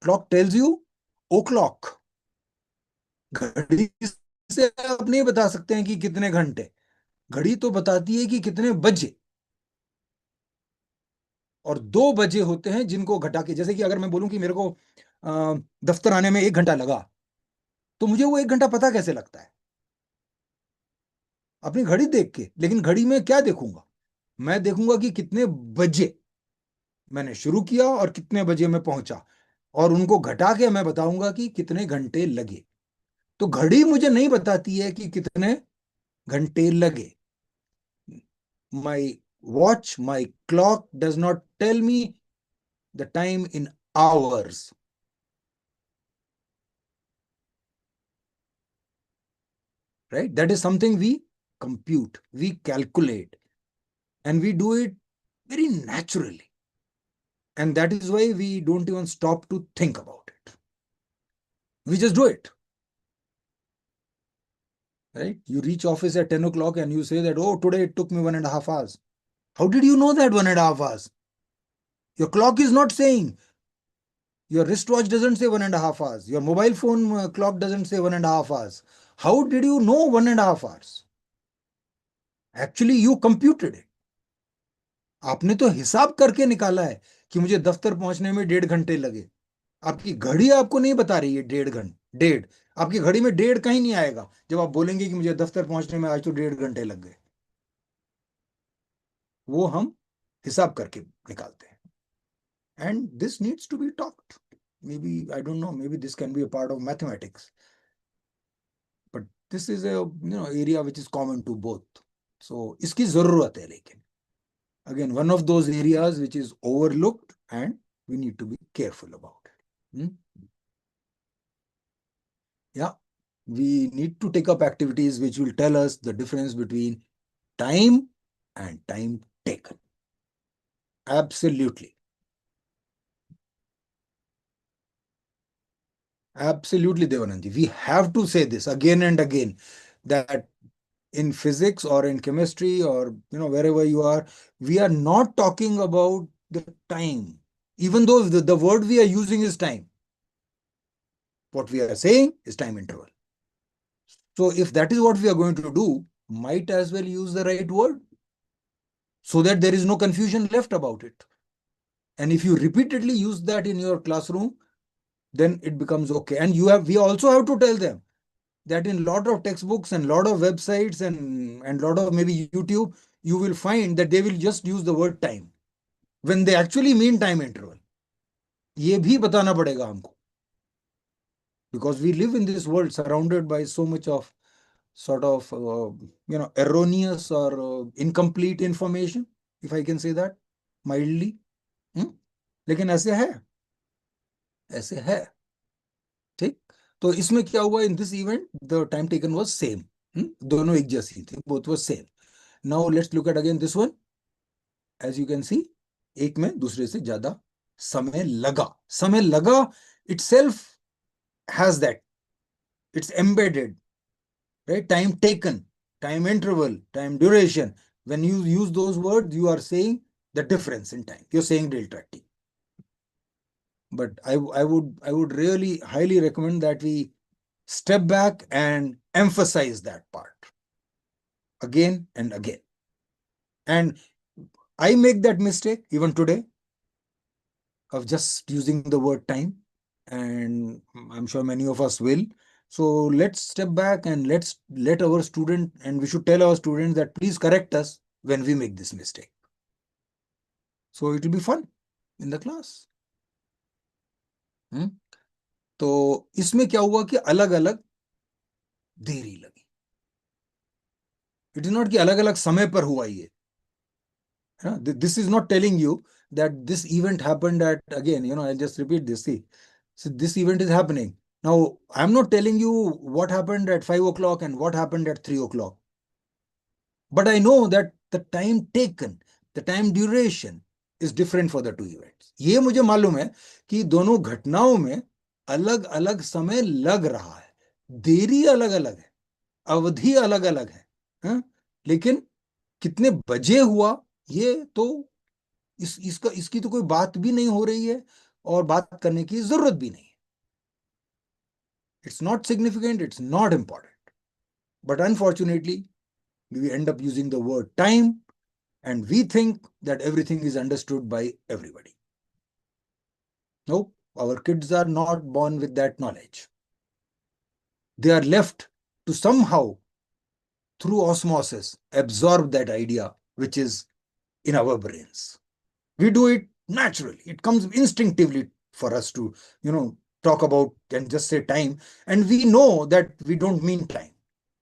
Clock tells you o'clock. घड़ी से आप नहीं बता सकते हैं कि कितने घंटे। घड़ी तो बताती है कि कितने बजे। और 2 बजे होते हैं जिनको घटा के, जैसे कि अगर मैं बोलूं कि मेरे को दफ्तर आने में 1 घंटा लगा, तो मुझे वो 1 घंटा पता कैसे लगता है? अपनी घड़ी देख के। लेकिन घड़ी में क्या देखूंगा? मैं देखूंगा कि कितने बजे मैंने शुरू किया और कितने बजे मैं पहुंचा, और उनको घटा के मैं बताऊंगा कि कितने घंटे लगे। तो घड़ी मुझे नहीं बताती है कि कितने घंटे लगे। My watch, my clock does not tell me the time in hours. Right? That is something we compute, we calculate, and we do it very naturally. And that is why we don't even stop to think about it. We just do it. right? You reach office at 10 o'clock and you say that, oh, today it took me 1.5 hours. How did you know that 1.5 hours? Your clock is not saying. Your wristwatch doesn't say 1.5 hours. Your mobile phone clock doesn't say 1.5 hours. How did you know 1.5 hours? Actually, you computed it. आपने तो हिसाब करके निकाला है कि मुझे दफ्तर पहुंचने में 1.5 घंटे लगे. आपकी घड़ी आपको नहीं बता रही है 1.5 घंटे. डेढ़ आपकी घड़ी में डेढ़ कहीं नहीं आएगा जब आप बोलेंगे कि मुझे दफ्तर पहुंचने में आज तो 1.5 घंटे लग गए. वो हम हिसाब करके निकालते हैं. And this needs to be talked. maybe I don't know, maybe this can be a part of mathematics, but this is a area which is common to both. So इसकी जरूरत है, लेकिन again one of those areas which is overlooked and we need to be careful about it. Yeah, we need to take up activities which will tell us the difference between time and time taken. Absolutely. Absolutely, Devananji. We have to say this again and again, that in physics or in chemistry or wherever you are, we are not talking about the time. Even though the word we are using is time, what we are saying is time interval. So if that is what we are going to do, might as well use the right word so that there is no confusion left about it. And if you repeatedly use that in your classroom, then it becomes okay. And we also have to tell them that in lot of textbooks and lot of websites and lot of maybe YouTube, you will find that they will just use the word time when they actually mean time interval. ये भी बताना पड़ेगा हमको, because we live in this world surrounded by so much of sort of erroneous or incomplete information, if I can say that mildly. लेकिन ऐसे है ठीक. तो इसमें क्या हुआ, in this event the time taken was same. दोनों एक जैसी थी, both was same. Now let's look at again this one. As you can see, एक में दूसरे से ज्यादा समय लगा itself has that. It's embedded, right? Time taken, time interval, time duration. When you use those words, you are saying the difference in time. You're saying delta t. But I would really highly recommend that we step back and emphasize that part again and again. And I make that mistake even today of just using the word time, and I'm sure many of us will. So let's step back and let's let our student, and we should tell our students that please correct us when we make this mistake. So it will be fun in the class. तो इसमें क्या हुआ कि अलग अलग देरी लगी. It is not कि अलग अलग समय पर हुआ ये. This is not telling you that this event happened at, again, I'll just repeat this. See, so this event is happening. Now, I'm not telling you what happened at 5 o'clock and what happened at 3 o'clock. But I know that the time taken, the time duration is different for the two events. ये मुझे मालूम है कि दोनों घटनाओं में अलग अलग समय लग रहा है, देरी अलग अलग है, अवधि अलग अलग है, लेकिन कितने बजे हुआ ये तो इसकी तो कोई बात भी नहीं हो रही है और बात करने की जरूरत भी नहीं है. It's not significant, it's not important. But unfortunately, we end up using the word time and we think that everything is understood by everybody. No, our kids are not born with that knowledge. They are left to somehow, through osmosis, absorb that idea which is in our brains. We do it naturally. It comes instinctively for us to, talk about and just say time. And we know that we don't mean time.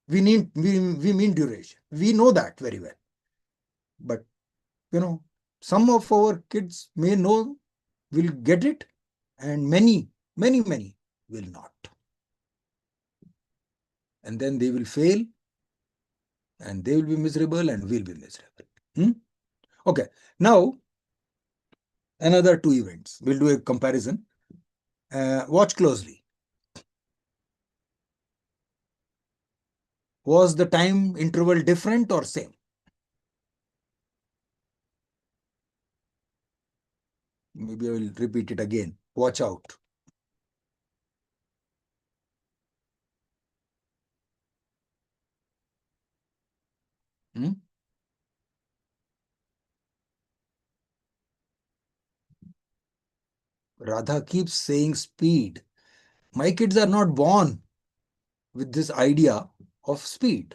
We mean duration. We know that very well. But, some of our kids may know, will get it, and many will not. And then they will fail, and they will be miserable, and we'll be miserable. Okay, now, another two events. We'll do a comparison. Watch closely. Was the time interval different or same? Maybe I will repeat it again. Watch out. Hmm? Radha keeps saying speed. My kids are not born with this idea of speed.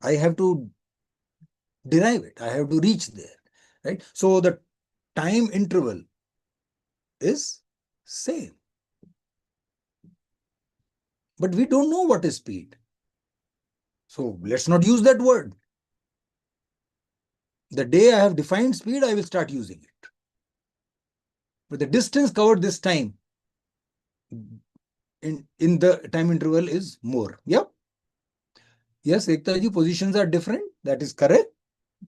I have to derive it. I have to reach there, right? So the time interval is same. But we don't know what is speed. So let's not use that word. The day I have defined speed, I will start using it. But the distance covered this time in the time interval is more. Yep. Yes, Ektaji, positions are different. That is correct.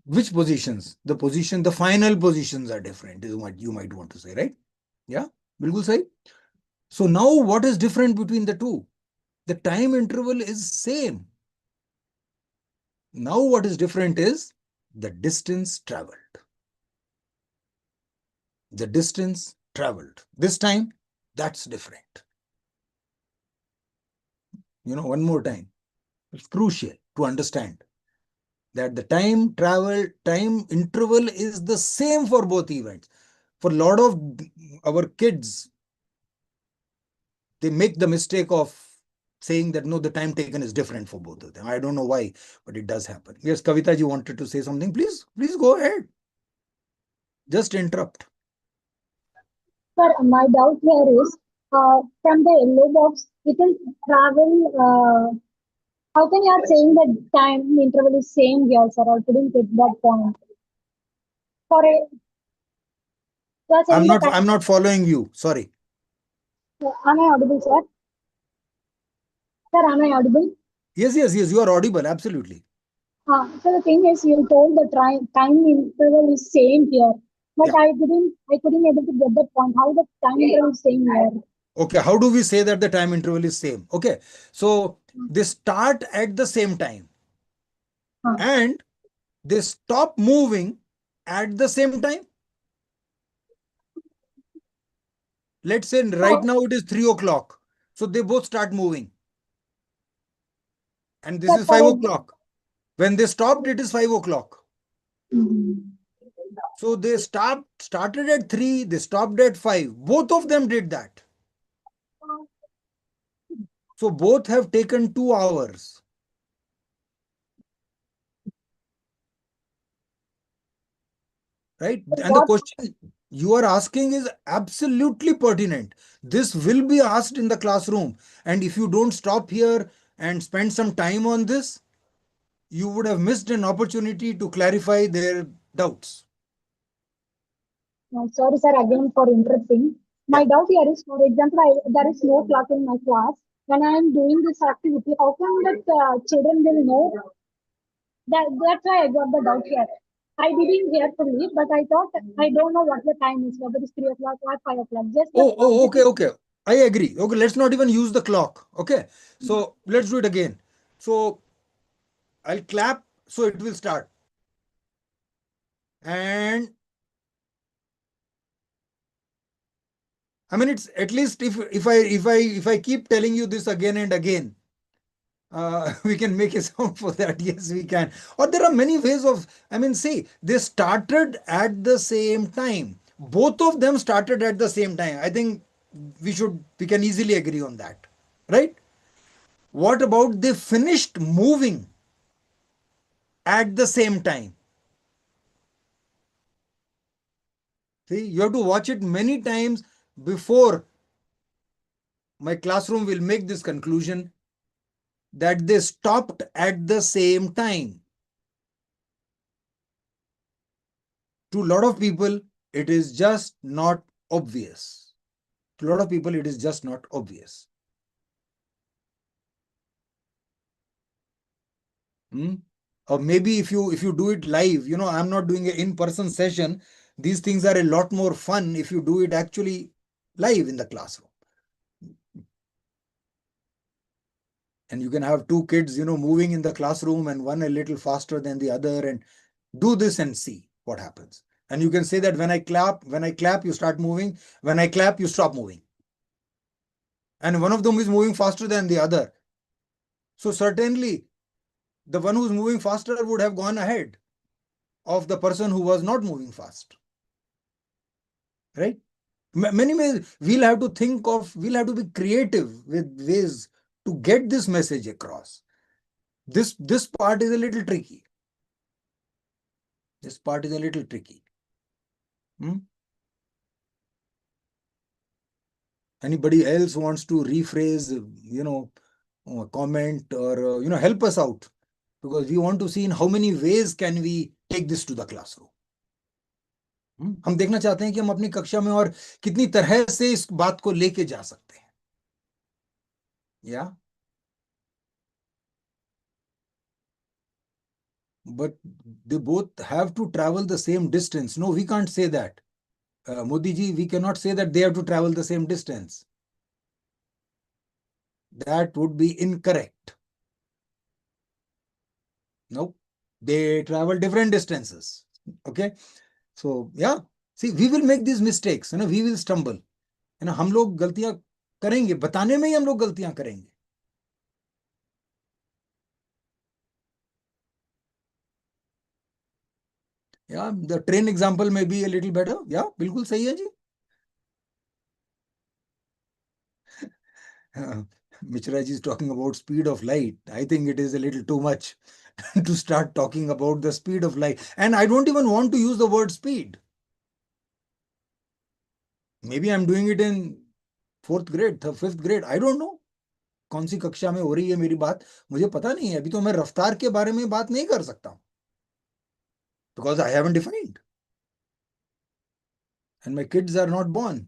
Which positions? The final positions are different, is what you might want to say, right? Yeah, bilkul sahi. So now what is different between the two? The time interval is same. Now what is different is the distance traveled. The distance traveled. This time, that's different. One more time. It's crucial to understand that the time interval is the same for both events. For a lot of our kids, they make the mistake of saying that no, the time taken is different for both of them. I don't know why, but it does happen. Yes, Kavita, you wanted to say something? Please go ahead. Just interrupt. Sir, my doubt here is from the yellow box, it will travel. How can you are saying that time interval is same here, sir? I couldn't get that point. For a, you are saying the I'm time. not following you. Sorry. Am I audible, sir? Sir, am I audible? Yes, you are audible. Absolutely. So the thing is, you told the time interval is same here, but Yeah. I couldn't able to get that point. How the time interval is same here? Okay. How do we say that the time interval is same? Okay. So they start at the same time Uh, and they stop moving at the same time. Let's say right so, now it is 3 o'clock. So they both start moving. And this sir, is for 5 o'clock. When they stopped, it is 5 o'clock. Mhm. So they started at 3, they stopped at 5. Both of them did that. So both have taken 2 hours. Right? And the What question you are asking is absolutely pertinent. This will be asked in the classroom. And if you don't stop here and spend some time on this, you would have missed an opportunity to clarify their doubts. Sorry, sir, again for interrupting. My Yeah. doubt here is, for example, there is no clock in my class. When I am doing this activity, how come that children will know? That's why I got the doubt here. I didn't hear fully, but I thought I don't know what the time is, whether it's 3 o'clock or 5 o'clock. Just the Okay, this okay. I agree. Okay, let's not even use the clock. Okay. So let's do it again. So I'll clap, so it will start. And I mean, it's at least if I keep telling you this again and again, we can make a sound for that. Yes, we can. Or there are many ways of. I mean, see, they started at the same time. Both of them started at the same time. I think we can easily agree on that, right? What about they finished moving at the same time? See, you have to watch it many times before my classroom will make this conclusion that they stopped at the same time. To a lot of people, it is just not obvious. To a lot of people, it is just not obvious. Hmm? Or maybe if you do it live, I'm not doing an in-person session. These things are a lot more fun if you do it actually live in the classroom. And you can have two kids, moving in the classroom and one a little faster than the other, and do this and see what happens. And you can say that when I clap, you start moving. When I clap, you stop moving. And one of them is moving faster than the other. So certainly, the one who's moving faster would have gone ahead of the person who was not moving fast. Right? Many ways, we'll have to be creative with ways to get this message across. This part is a little tricky. This part is a little tricky. Anybody else wants to rephrase, comment or, help us out, because we want to see in how many ways can we take this to the classroom. हम देखना चाहते हैं कि हम अपनी कक्षा में और कितनी तरह से इस बात को लेके जा सकते हैं. Yeah. But they both have to travel the same distance. No, we can't say that. Modi ji, we cannot say that they have to travel the same distance. That would be incorrect. No, they travel different distances. Okay. So yeah, see, we will make these mistakes. We will stumble. हम लोग गलतियां करेंगे, बताने में ही हम लोग गलतियां करेंगे. Yeah, the train example may be a little better. Yeah, बिल्कुल सही है जी. Mishra ji is talking about speed of light. I think it is a little too much to start talking about the speed of light. And I don't even want to use the word speed. Maybe I'm doing it in 4th grade, 5th grade. I don't know. कौन सी कक्षा में हो रही है मेरी बात, मुझे पता नहीं है. अभी तो मैं रफ्तार के बारे में बात नहीं कर सकता हूं. Because I haven't defined. And my kids are not born.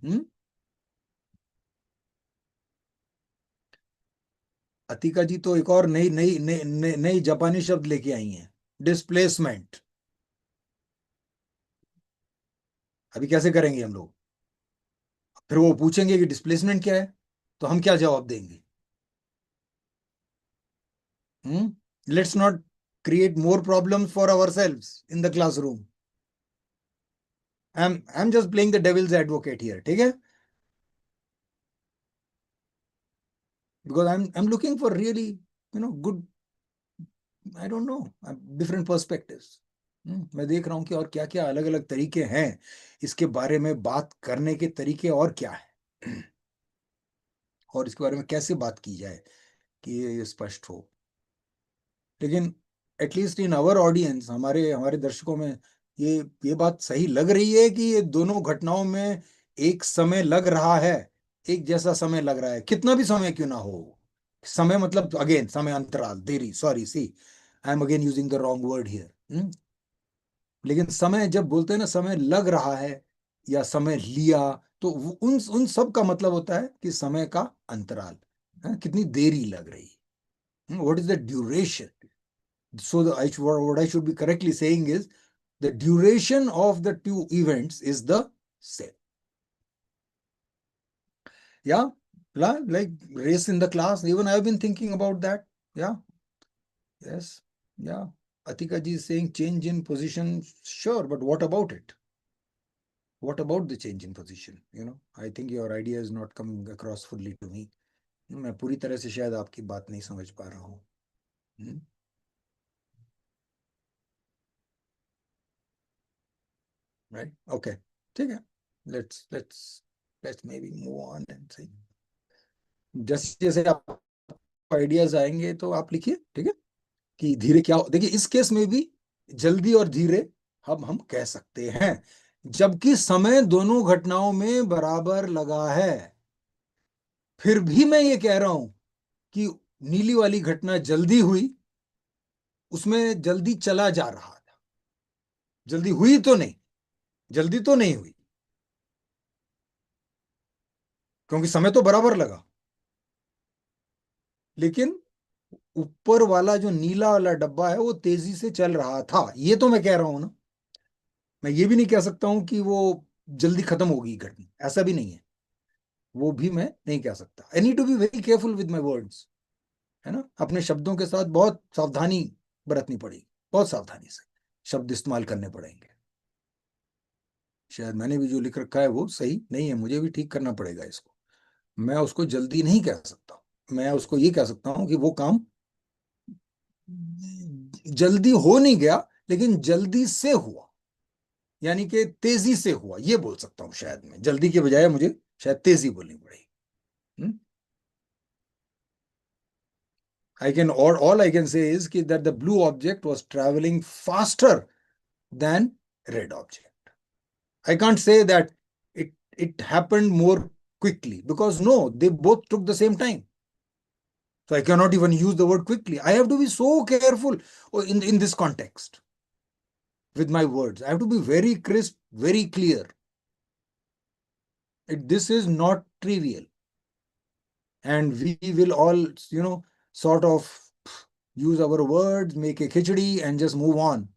Atika जी तो एक और नई नई नई नई जापानी शब्द लेके आई हैं, डिस्प्लेसमेंट. अभी कैसे करेंगे हम लोग? फिर वो पूछेंगे कि डिस्प्लेसमेंट क्या है, तो हम क्या जवाब देंगे? Let's not create more problems for ourselves in the classroom. I'm just playing the devil's advocate here, ठीक है? Because I'm looking for really, good, I don't know, different perspectives. मैं देख रहा हूं कि और क्या क्या अलग अलग तरीके हैं, इसके बारे में बात करने के तरीके और क्या है, और इसके बारे में कैसे बात की जाए कि ये स्पष्ट हो. लेकिन एटलीस्ट इन आवर ऑडियंस, हमारे हमारे दर्शकों में ये बात सही लग रही है कि ये दोनों घटनाओं में एक समय लग रहा है, एक जैसा समय लग रहा है, कितना भी समय क्यों ना हो. समय मतलब अगेन समय अंतराल, देरी, sorry, see I am again using the wrong word here. लेकिन समय जब बोलते हैं ना, समय लग रहा है या समय लिया, तो उन सब का मतलब होता है कि समय का अंतराल, कितनी देरी लग रही, what is the duration. So what I should be correctly saying is the duration of the two events is the same. Yeah, like race in the class, even I've been thinking about that. Yeah, yes, yeah. Atika ji is saying change in position. Sure, but what about it? What about the change in position? I think your idea is not coming across fully to me. मैं पूरी तरह से शायद आपकी बात नहीं समझ पा रहा हूँ. Right? Okay. ठीक है. Let's maybe move on and see. जैसे जैसे आप आइडियाज आएंगे तो आप लिखिए, ठीक है, कि धीरे क्या देखिए, इस केस में भी जल्दी और धीरे हम कह सकते हैं, जबकि समय दोनों घटनाओं में बराबर लगा है. फिर भी मैं ये कह रहा हूं कि नीली वाली घटना जल्दी हुई, उसमें जल्दी चला जा रहा था. जल्दी हुई तो नहीं, जल्दी तो नहीं हुई, क्योंकि समय तो बराबर लगा. लेकिन ऊपर वाला जो नीला वाला डब्बा है वो तेजी से चल रहा था, ये तो मैं कह रहा हूं ना. मैं ये भी नहीं कह सकता हूं कि वो जल्दी खत्म होगी घटना, ऐसा भी नहीं है, वो भी मैं नहीं कह सकता. I need to be very careful with my words. है ना। अपने शब्दों के साथ बहुत सावधानी बरतनी पड़ेगी, बहुत सावधानी से शब्द इस्तेमाल करने पड़ेंगे। शायद मैंने भी जो लिख रखा है वो सही नहीं है, मुझे भी ठीक करना पड़ेगा इसको। मैं उसको जल्दी नहीं कह सकता, मैं उसको ये कह सकता हूं कि वो काम जल्दी हो नहीं गया, लेकिन जल्दी से हुआ, यानी कि तेजी से हुआ, ये बोल सकता हूं शायद। मैं जल्दी के बजाय मुझे शायद तेजी बोलनी पड़ेगी। I can, or all I can say is that the blue object was traveling faster than red object. I can't say that it happened more quickly, because no, they both took the same time. So I cannot even use the word quickly. I have to be so careful in this context with my words. I have to be very crisp, very clear. This is not trivial. And we will all, sort of use our words, make a khichdi and just move on.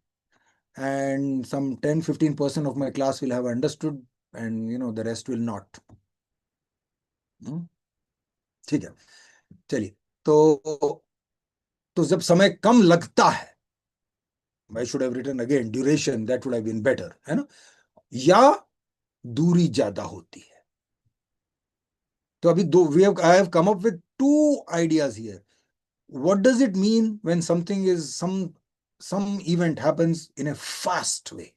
And some 10-15% of my class will have understood, and the rest will not. ठीक है, चलिए। तो जब समय कम लगता है, I should have written again duration, that would have been better, है ना, या दूरी ज्यादा होती है। तो अभी दो, I have come up with two ideas here. What does it mean when something is some event happens in a fast way?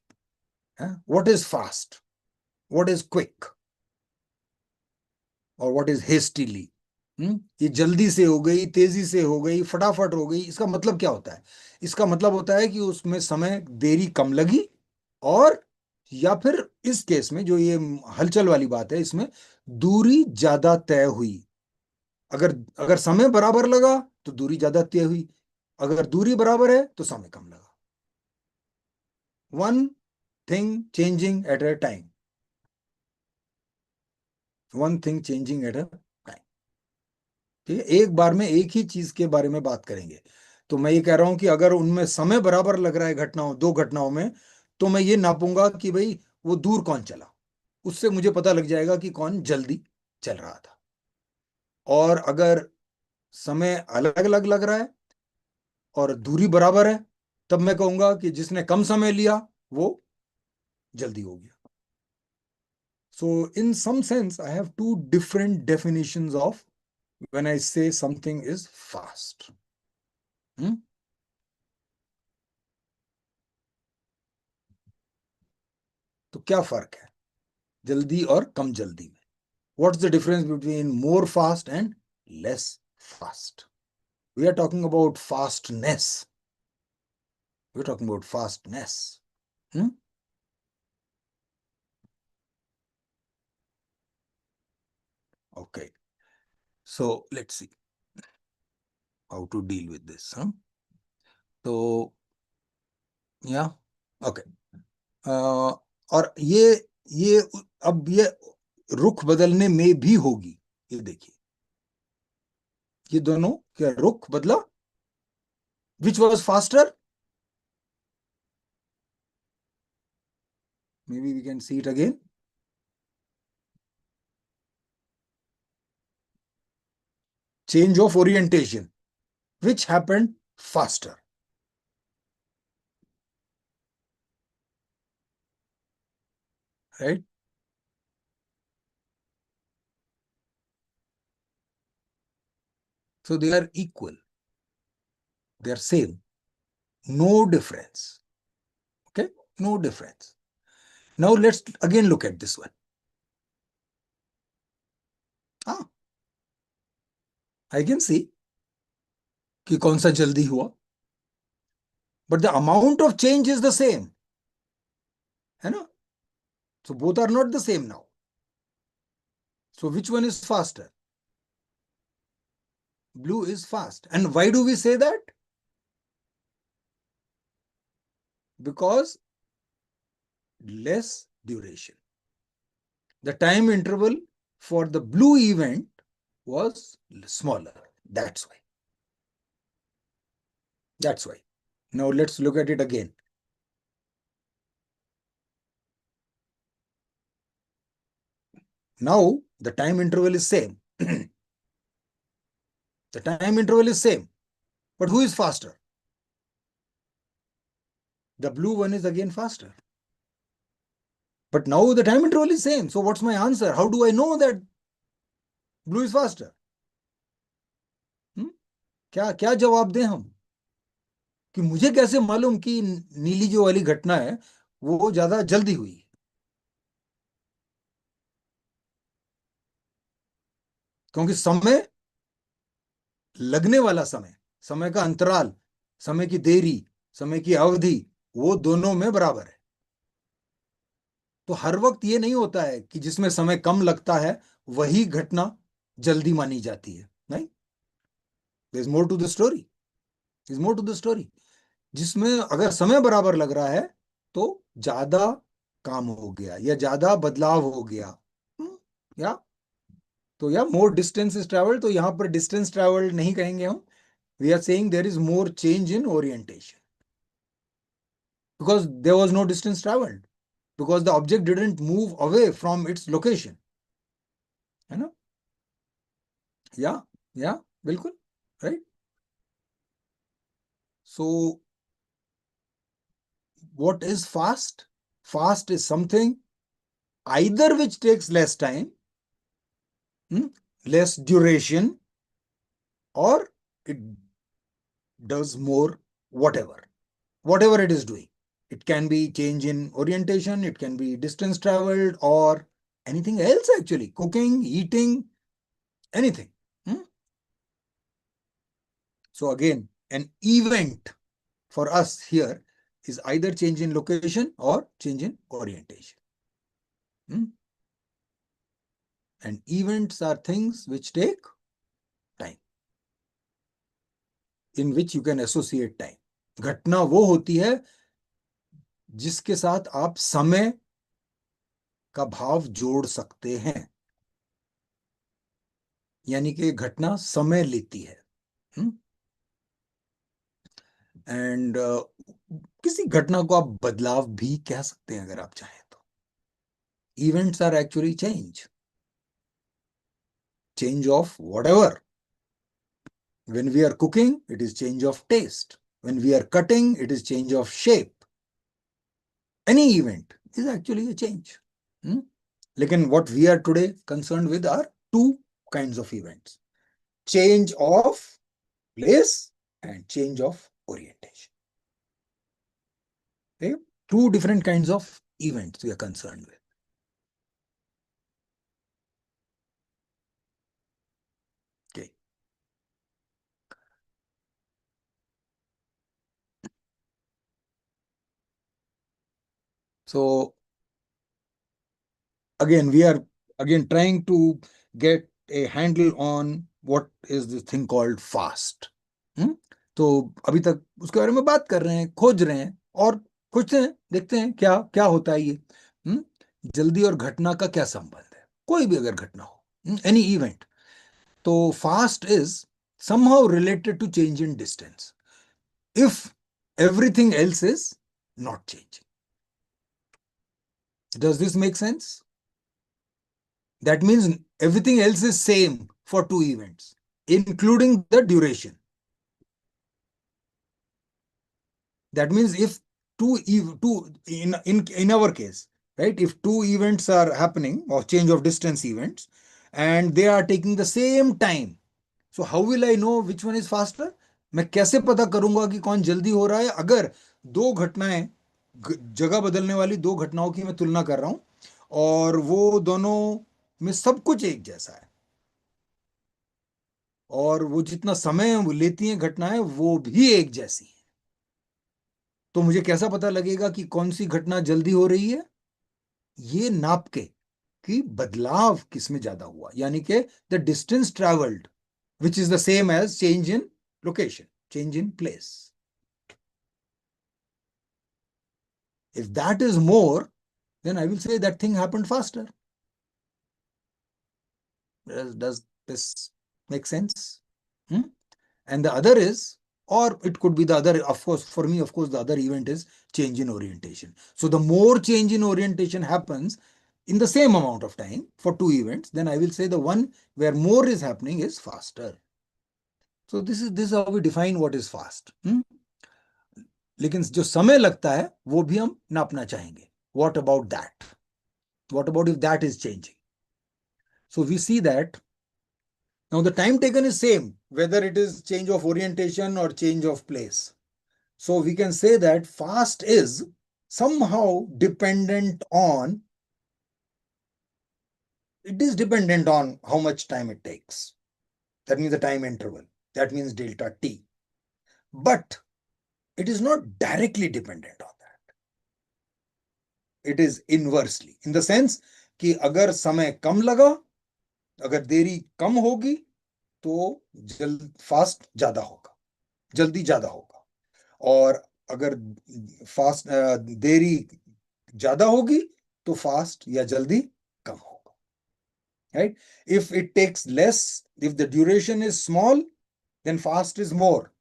What is fast? What is quick? और व्हाट इज हेस्टीली? ये जल्दी से हो गई, तेजी से हो गई, फटाफट हो गई, इसका मतलब क्या होता है? इसका मतलब होता है कि उसमें समय देरी कम लगी, और या फिर इस केस में जो ये हलचल वाली बात है, इसमें दूरी ज्यादा तय हुई। अगर अगर समय बराबर लगा तो दूरी ज्यादा तय हुई, अगर दूरी बराबर है तो समय कम लगा। One thing changing at a time, one thing changing at a time. ठीक है, एक बार में एक ही चीज के बारे में बात करेंगे। तो मैं ये कह रहा हूं कि अगर उनमें समय बराबर लग रहा है घटनाओं, दो घटनाओं में, तो मैं ये नापूंगा कि भाई वो दूर कौन चला, उससे मुझे पता लग जाएगा कि कौन जल्दी चल रहा था। और अगर समय अलग अलग लग रहा है और दूरी बराबर है, तब मैं कहूंगा कि जिसने कम समय लिया वो जल्दी हो गया। So in some sense I have two different definitions of when I say something is fast. तो क्या फर्क है जल्दी और कम जल्दी में? What's the difference between more fast and less fast? We are talking about fastness. We're talking about fastness. Hmm? Okay. So let's see how to deal with this. So yeah. Okay. और ये अब ये रुख बदलने में भी होगी। ये देखिए, ये दोनों क्या रुख बदला? Which was faster? Maybe we can see it again. Change of orientation. Which happened faster? Right? So they are equal. They are same. No difference. Okay? No difference. Now let's again look at this one. I can see कि कौन सा जल्दी हुआ, but the amount of change is the same. है ना? So both are not the same now. So which one is faster? Blue is fast. And why do we say that? Because less duration. The time interval for the blue event was smaller. That's why. That's why. Now let's look at it again. Now the time interval is same. The time interval is same, but who is faster? The blue one is again faster. But now the time interval is same. So what's my answer? How do I know that blue is faster? क्या क्या जवाब दें हम कि मुझे कैसे मालूम कि नीली जो वाली घटना है वो ज्यादा जल्दी हुई? क्योंकि समय, लगने वाला समय, समय का अंतराल, समय की देरी, समय की अवधि, वो दोनों में बराबर है। तो हर वक्त ये नहीं होता है कि जिसमें समय कम लगता है वही घटना जल्दी मानी जाती है, नहीं। There is more to the story, is more to the story. जिसमें अगर समय बराबर लग रहा है तो ज्यादा काम हो गया या ज्यादा बदलाव हो गया। या तो या मोर डिस्टेंस इज ट्रेवल्ड, तो यहां पर डिस्टेंस ट्रेवल्ड नहीं कहेंगे हम, we are saying there is more change in orientation because there was no distance traveled, because the object didn't move away from its location, है ना? या बिल्कुल right. So what is fast? Fast is something either which takes less time, less duration, or it does more, whatever it is doing. It can be change in orientation, it can be distance traveled, or anything else actually, cooking, eating, anything. So again, an event for us here is either change in location or change in orientation. And events are things which take time, in which you can associate time. घटना वो होती है जिसके साथ आप समय का भाव जोड़ सकते हैं, यानी कि घटना समय लेती है। एंड किसी घटना को आप बदलाव भी कह सकते हैं अगर आप चाहें तो। Events are actually change of whatever. When we are cooking, it is change of taste. When we are cutting, it is change of shape. Any event is actually a change. लेकिन what we are today concerned with are two kinds of events: change of place and change of orientation. Okay? Two different kinds of events we are concerned with. Okay. So again, we are again trying to get a handle on what is this thing called fast. तो अभी तक उसके बारे में बात कर रहे हैं, खोज रहे हैं और खोजते हैं, देखते हैं क्या क्या होता है ये। जल्दी और घटना का क्या संबंध है, कोई भी अगर घटना हो, एनी इवेंट। तो fast is somehow related to change in distance if everything else is not changing. Does this make sense? That means everything else is same for two events, including the duration. That means if in our case, right, if two events are happening or change of distance events and they are taking the same time, so how will I know which one is faster? मैं कैसे पता करूंगा कि कौन जल्दी हो रहा है? अगर दो घटनाएं, जगह बदलने वाली दो घटनाओं की मैं तुलना कर रहा हूं और वो दोनों में सब कुछ एक जैसा है और वो जितना समय लेती हैं घटनाएं वो भी एक जैसी है, तो मुझे कैसा पता लगेगा कि कौन सी घटना जल्दी हो रही है? ये नाप के कि बदलाव किसमें ज्यादा हुआ, यानी कि the distance travelled, which is the same as change in location, change in place. If that is more, then I will say that thing happened faster. Does this make sense? And the other is, or it could be the other, of course, for me, of course, the other event is change in orientation. So the more change in orientation happens in the same amount of time for two events, then I will say the one where more is happening is faster. So this is how we define what is fast. लेकिन जो समय लगता है वो भी हम नापना चाहेंगे. What about that? What about if that is changing? So we see that now the time taken is same, whether it is change of orientation or change of place. So we can say that fast is somehow dependent on, it is dependent on how much time it takes. That means the time interval. That means delta t. But it is not directly dependent on that. It is inversely. In the sense कि अगर समय कम लगा, अगर देरी कम होगी, तो fast ज्यादा होगा, जल्दी ज्यादा होगा. और अगर फास्ट देरी ज्यादा होगी, तो फास्ट या जल्दी कम होगा. Right? If it takes less, if the duration is small, then fast is more.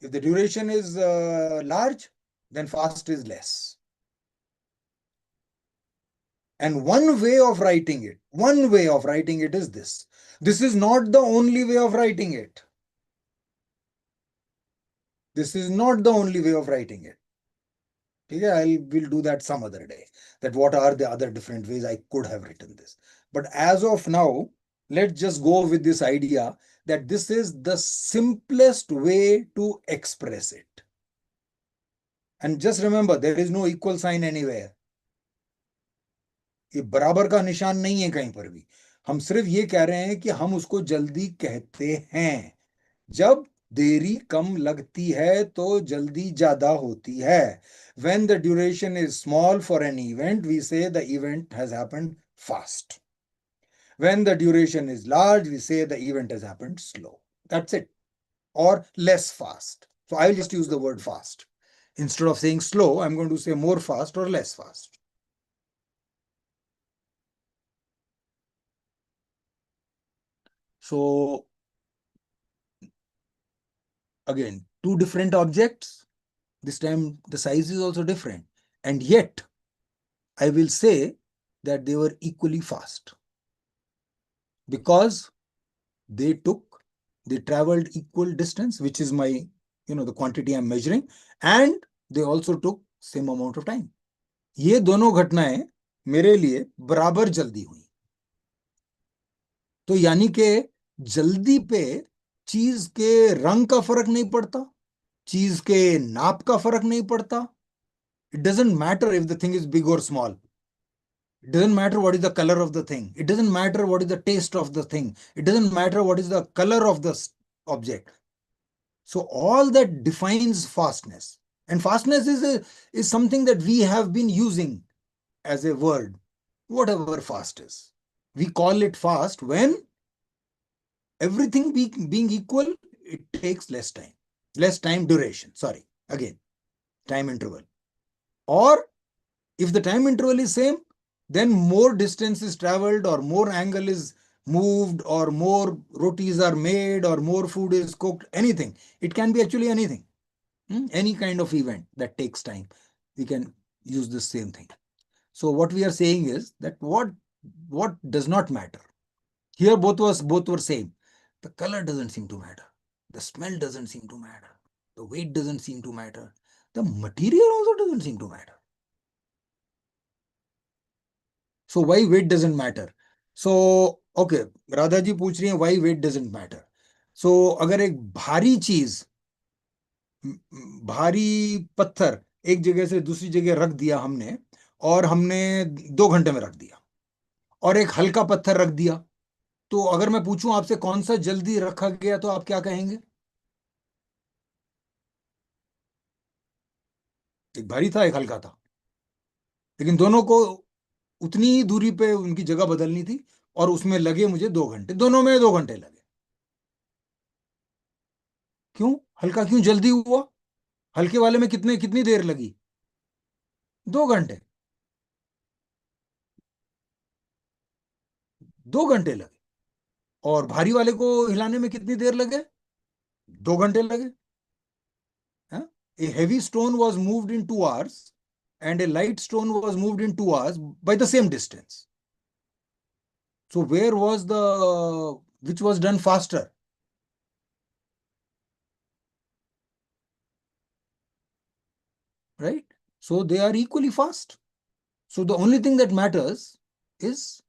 If the duration is large, then fast is less. And one way of writing it is this. This is not the only way of writing it. This is not the only way of writing it. Okay, we'll do that some other day. That what are the other different ways I could have written this. But as of now, let's just go with this idea that this is the simplest way to express it. And just remember, there is no equal sign anywhere. ये बराबर का निशान नहीं है कहीं पर भी. हम सिर्फ ये कह रहे हैं कि हम उसको जल्दी कहते हैं. जब देरी कम लगती है तो जल्दी ज्यादा होती है. When the duration is small for an event, we say the event has happened fast. When the duration is large, we say the event has happened slow. That's it. Or less fast. So I'll just use the word fast. Instead of saying slow, I'm going to say more fast or less fast. So again, two different objects. This time the size is also different. And yet, I will say that they were equally fast. Because they traveled equal distance, which is my, the quantity I'm measuring, and they also took same amount of time. ये दोनों घटनाएं मेरे लिए बराबर जल्दी हुई. तो यानी कि जल्दी पे चीज के रंग का फर्क नहीं पड़ता, चीज के नाप का फर्क नहीं पड़ता. It doesn't matter if the thing is big or small. It doesn't matter what is the color of the thing. It doesn't matter what is the taste of the thing. It doesn't matter what is the color of the object. So all that defines fastness. And fastness is something that we have been using as a word, whatever fast is. We call it fast when everything being equal, it takes less time duration. Sorry, again, time interval. Or if the time interval is same, then more distance is traveled or more angle is moved or more rotis are made or more food is cooked, anything. It can be actually anything. Any kind of event that takes time. We can use the same thing. So what we are saying is that what does not matter. Here both were same. The color doesn't seem to matter. The smell doesn't seem to matter. The weight doesn't seem to matter. The material also doesn't seem to matter. So why weight doesn't matter? So okay, Radha ji पूछ रही हैं why weight doesn't matter. So अगर एक भारी पत्थर एक जगह से दूसरी जगह रख दिया हमने और हमने 2 घंटे में रख दिया, और एक हल्का पत्थर रख दिया, तो अगर मैं पूछूं आपसे कौन सा जल्दी रखा गया, तो आप क्या कहेंगे? एक भारी था, एक हल्का था, लेकिन दोनों को उतनी ही दूरी पे उनकी जगह बदलनी थी और उसमें लगे मुझे 2 घंटे. दोनों में 2 घंटे लगे. क्यों? हल्का क्यों जल्दी हुआ? हल्के वाले में कितनी देर लगी? 2 घंटे. 2 घंटे लगे. और भारी वाले को हिलाने में कितनी देर लगे? 2 घंटे लगे. A heavy stone was moved in 2 hours and a light stone was moved in 2 hours by the same distance. So which was done faster? right? So they are equally fast. So the only thing that matters is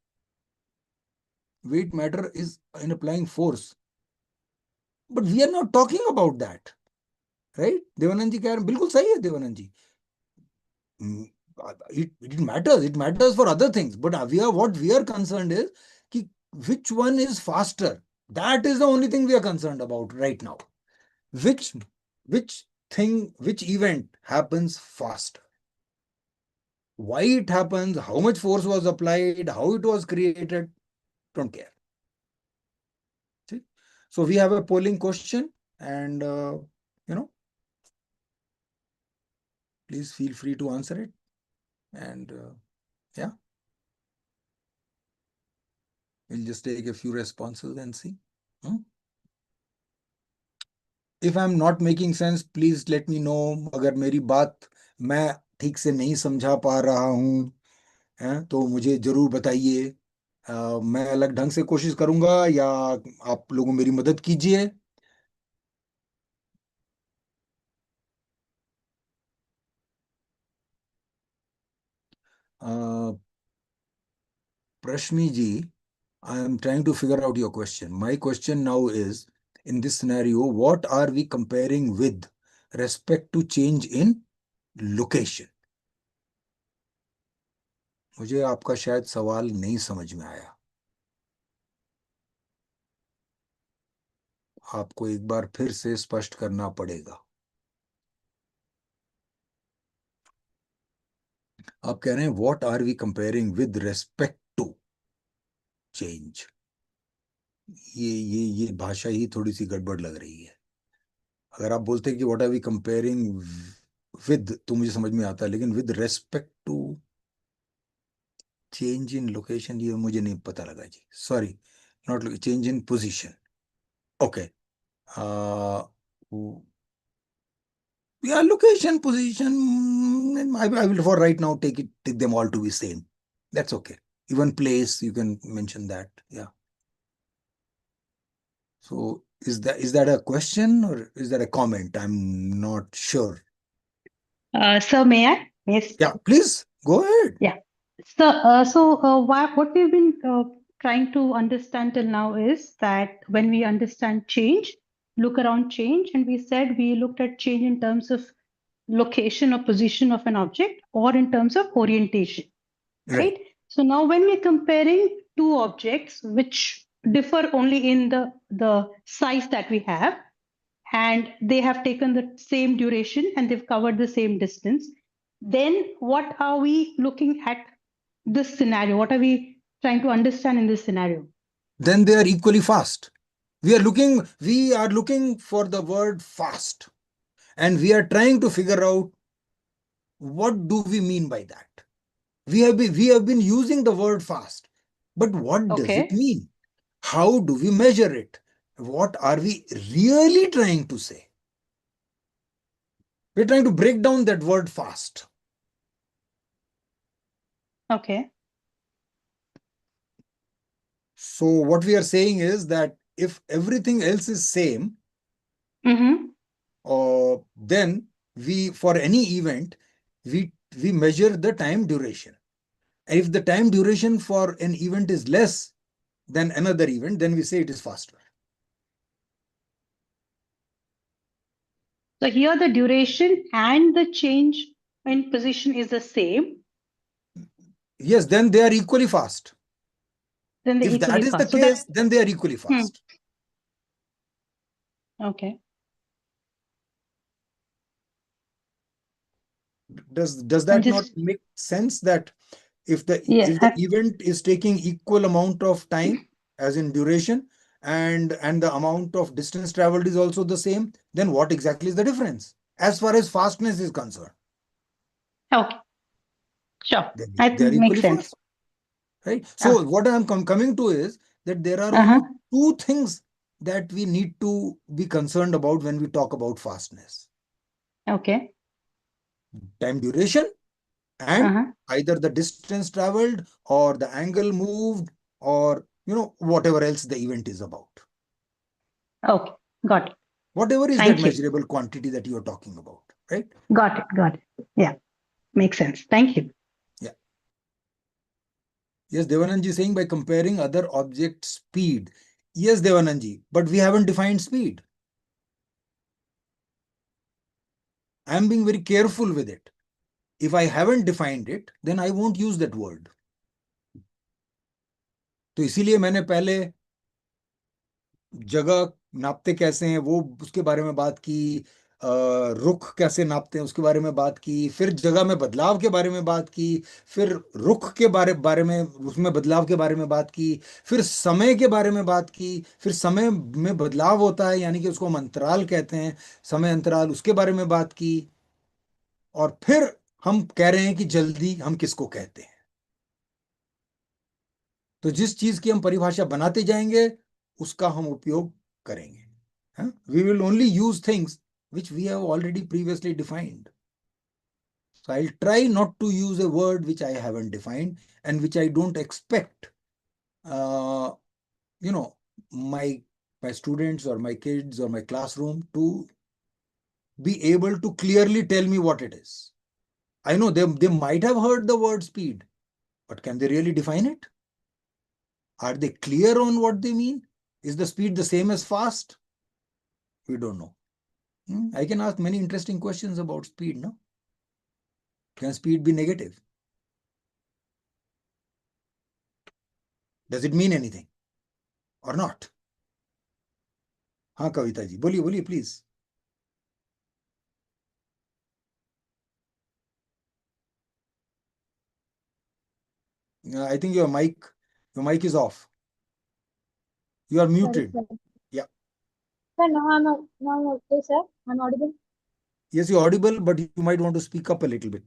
weight matter is in applying force. But we are not talking about that, right? Devanand ji कह रहे हैं, बिल्कुल सही है देवानंद जी. It matters. It matters for other things. But what we are concerned is कि which one is faster. That is the only thing we are concerned about right now. Which event happens faster? Why it happens, how much force was applied, how it was created, don't care. See? So we have a polling question, and please feel free to answer it. And yeah, we'll just take a few responses and see. If I'm not making sense, please let me know. अगर मेरी बात मैं ठीक से नहीं समझा पा रहा हूँ, तो मुझे जरूर बताइए. मैं अलग ढंग से कोशिश करूंगा या आप लोगों मेरी मदद कीजिए. Prashmi ji, I am trying to figure out your question. My question now is, in this scenario, what are we comparing with respect to change in location? मुझे आपका शायद सवाल नहीं समझ में आया. आपको एक बार फिर से स्पष्ट करना पड़ेगा. आप कह रहे हैं what are we comparing with respect to change. ये भाषा ही थोड़ी सी गड़बड़ लग रही है. अगर आप बोलते हैं कि what are we comparing with, तो मुझे समझ में आता है, लेकिन with respect to change in location, ये मुझे नहीं पता लगा जी. Sorry, not change in position. Okay, yeah, location, position, I will for right now take them all to be same. That's okay. Even place, you can mention that. Yeah. So is that a question or is that a comment? I'm not sure. Sir, may I? Yes. Yeah, please go ahead. Yeah. What we've been trying to understand till now is that when we understand change, look around change, and we said we looked at change in terms of location or position of an object or in terms of orientation, right? So now when we're comparing two objects which differ only in the size that we have, and they have taken the same duration and they've covered the same distance, then what are we looking at this scenario? What are we trying to understand in this scenario? Then they are equally fast. We are looking for the word fast, and we are trying to figure out what do we mean by that. We have been using the word fast, but what does it mean? How do we measure it? What are we really trying to say? We're trying to break down that word fast. Okay. So what we are saying is that if everything else is same, then for any event, we measure the time duration. And if the time duration for an event is less than another event, then we say it is faster. So here the duration and the change in position is the same. Yes, then they are equally fast. If that is the case, then they are equally fast. Okay. Does that not make sense, that if the event is taking equal amount of time as in duration, and the amount of distance traveled is also the same, then what exactly is the difference as far as fastness is concerned? Okay. Sure. They are equally fast. Right? So what I'm coming to is that there are only two things that we need to be concerned about when we talk about fastness. Okay. Time duration and either the distance traveled or the angle moved or whatever else the event is about. Okay, got it. Whatever is that measurable quantity that you are talking about, right? Got it. Yeah, makes sense. Thank you. Yeah. Yes, Devananji saying by comparing other objects' speed. Yes, Devananji, but we haven't defined speed. I am being very careful with it. If I haven't defined it, then I won't use that word. तो इसीलिए मैंने पहले जगह नापते कैसे हैं वो उसके बारे में बात की, रुख कैसे नापते हैं उसके बारे में बात की, फिर जगह में बदलाव के बारे में बात की, फिर रुख के बारे बारे में उसमें बदलाव के बारे में बात की, फिर समय के बारे में बात की, फिर समय में बदलाव होता है यानी कि उसको हम अंतराल कहते हैं, समय अंतराल, उसके बारे में बात की, और फिर हम कह रहे हैं कि जल्दी हम किसको कहते हैं। तो जिस चीज की हम परिभाषा बनाते जाएंगे उसका हम उपयोग करेंगे। We will only use things which we have already previously defined. So I'll try not to use a word which I haven't defined and which I don't expect, uh, you know, my students or my kids or my classroom to be able to clearly tell me what it is. I know they might have heard the word speed, but can they really define it? Are they clear on what they mean? Is the speed the same as fast? We don't know. I can ask many interesting questions about speed, no? Can speed be negative? Does it mean anything or not? हाँ कविता जी बोलिए बोलिए please. I think your mic is off. You are Sorry, muted. sir. Yeah. Sir, now I'm okay, sir. I'm audible. Yes, you're audible, but you might want to speak up a little bit.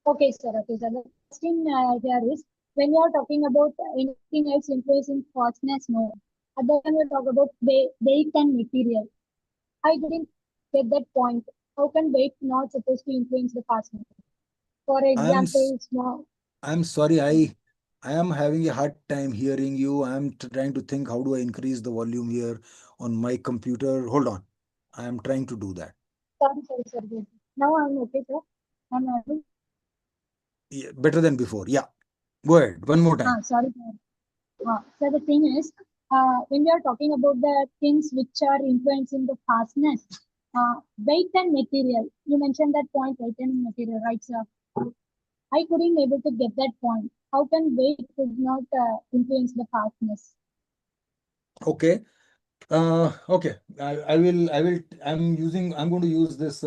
Okay, sir. Okay, sir. The question here is when you are talking about anything else influencing fastness, no. At the time you talk about weight and material. I didn't get that point. How can weight not supposed to influence the fastness? For example, small. I'm sorry, I am having a hard time hearing you. I'm trying to think how do I increase the volume here on my computer. Hold on. I am trying to do that. Sorry, sir. Yes. Now I'm okay, sir. I'm audible. Yeah, better than before. Yeah. Go ahead. One more time. Sorry, sir. So the thing is, when we are talking about the things which are influencing the fastness, weight and material. You mentioned that point, weight and material, right, sir? I couldn't able to get that point. How can weight could not influence the fastness? Okay. Okay. I'm going to use this,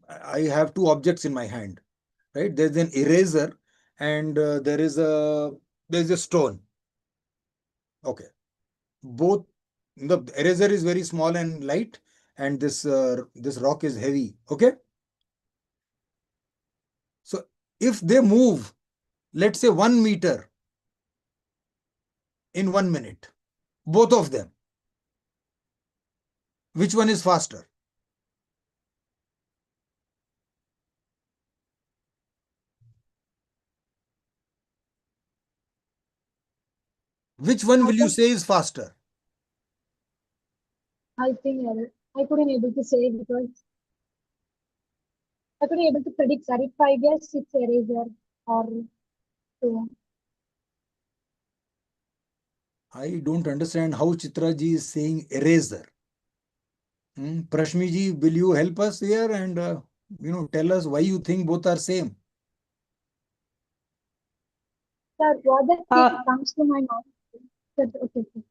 I have two objects in my hand, right? There's an eraser and there's a stone. Okay. Both, the eraser is very small and light, and this rock is heavy. Okay. So if they move, let's say 1 meter in 1 minute, both of them, which one is faster? Which one will you say is faster? I think I couldn't able to say because I couldn't able to predict, sir. If I guess it's eraser or stone. I don't understand how Chitraji is saying eraser. Prashmi ji, will you help us here and tell us why you think both are same? Sir, what the thing comes to my mind. Sir, okay, sir.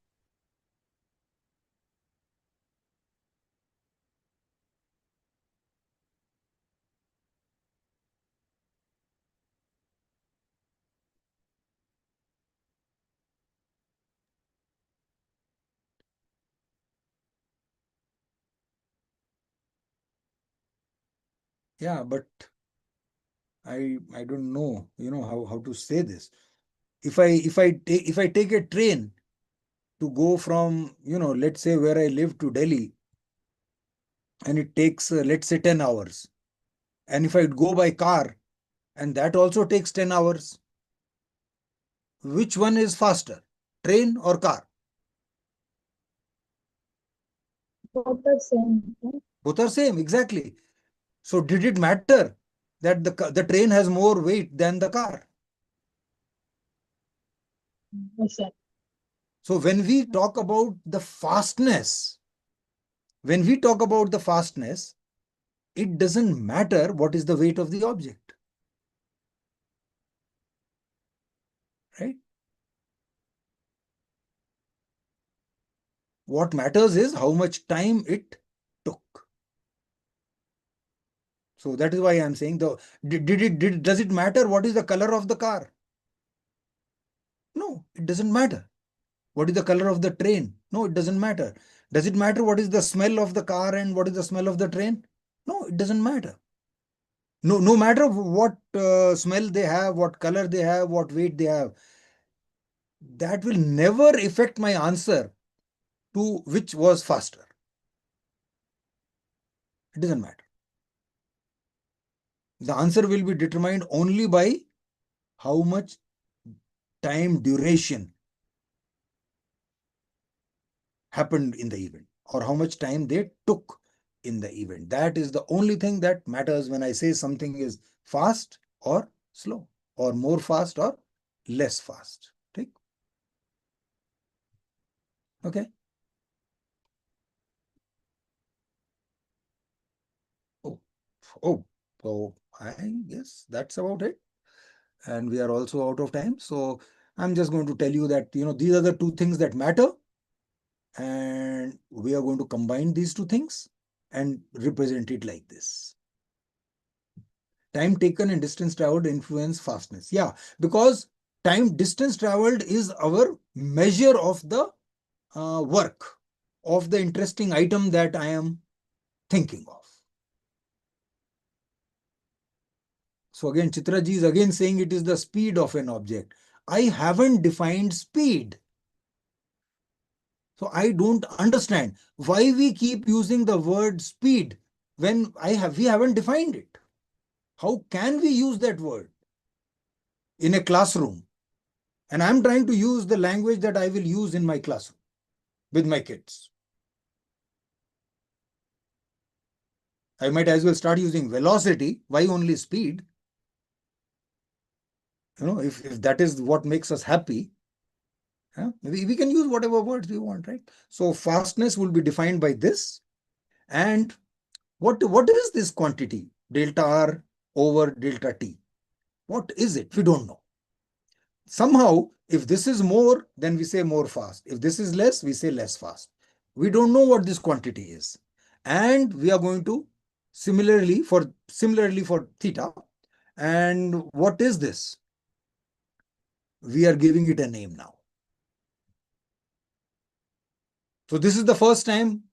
Yeah, but I don't know, how to say this. If I take a train to go from, let's say where I live to Delhi, and it takes, let's say 10 hours. And if I go by car, and that also takes 10 hours, which one is faster, train or car? Both are same. Okay? Both are same, exactly. So did it matter that the train has more weight than the car? Yes, sir. So when we talk about the fastness, it doesn't matter what is the weight of the object, right? What matters is how much time it took. So that is why I am saying, does it matter what is the color of the car? No, it doesn't matter. What is the color of the train? No, it doesn't matter. Does it matter what is the smell of the car and what is the smell of the train? No, it doesn't matter. No matter what smell they have, what color they have, what weight they have, that will never affect my answer to which was faster. It doesn't matter. The answer will be determined only by how much time duration happened in the event, or how much time they took in the event. That is the only thing that matters when I say something is fast or slow, or more fast or less fast. Right? Okay. So I guess that's about it. And we are also out of time. So I'm just going to tell you that, these are the two things that matter. And we are going to combine these two things and represent it like this. Time taken and distance traveled influence fastness. Yeah, because distance traveled is our measure of the work, of the interesting item that I am thinking of. So again, Chitraji is again saying it is the speed of an object. I haven't defined speed. So I don't understand why we keep using the word speed when we haven't defined it. How can we use that word in a classroom? And I'm trying to use the language that I will use in my classroom with my kids. I might as well start using velocity. Why only speed? If that is what makes us happy, we can use whatever words we want, right? So fastness will be defined by this. And what is this quantity? Delta R over delta T. What is it? We don't know. Somehow, if this is more, then we say more fast. If this is less, we say less fast. We don't know what this quantity is. And we are going to similarly for theta. And what is this? We are giving it a name now. So this is the first time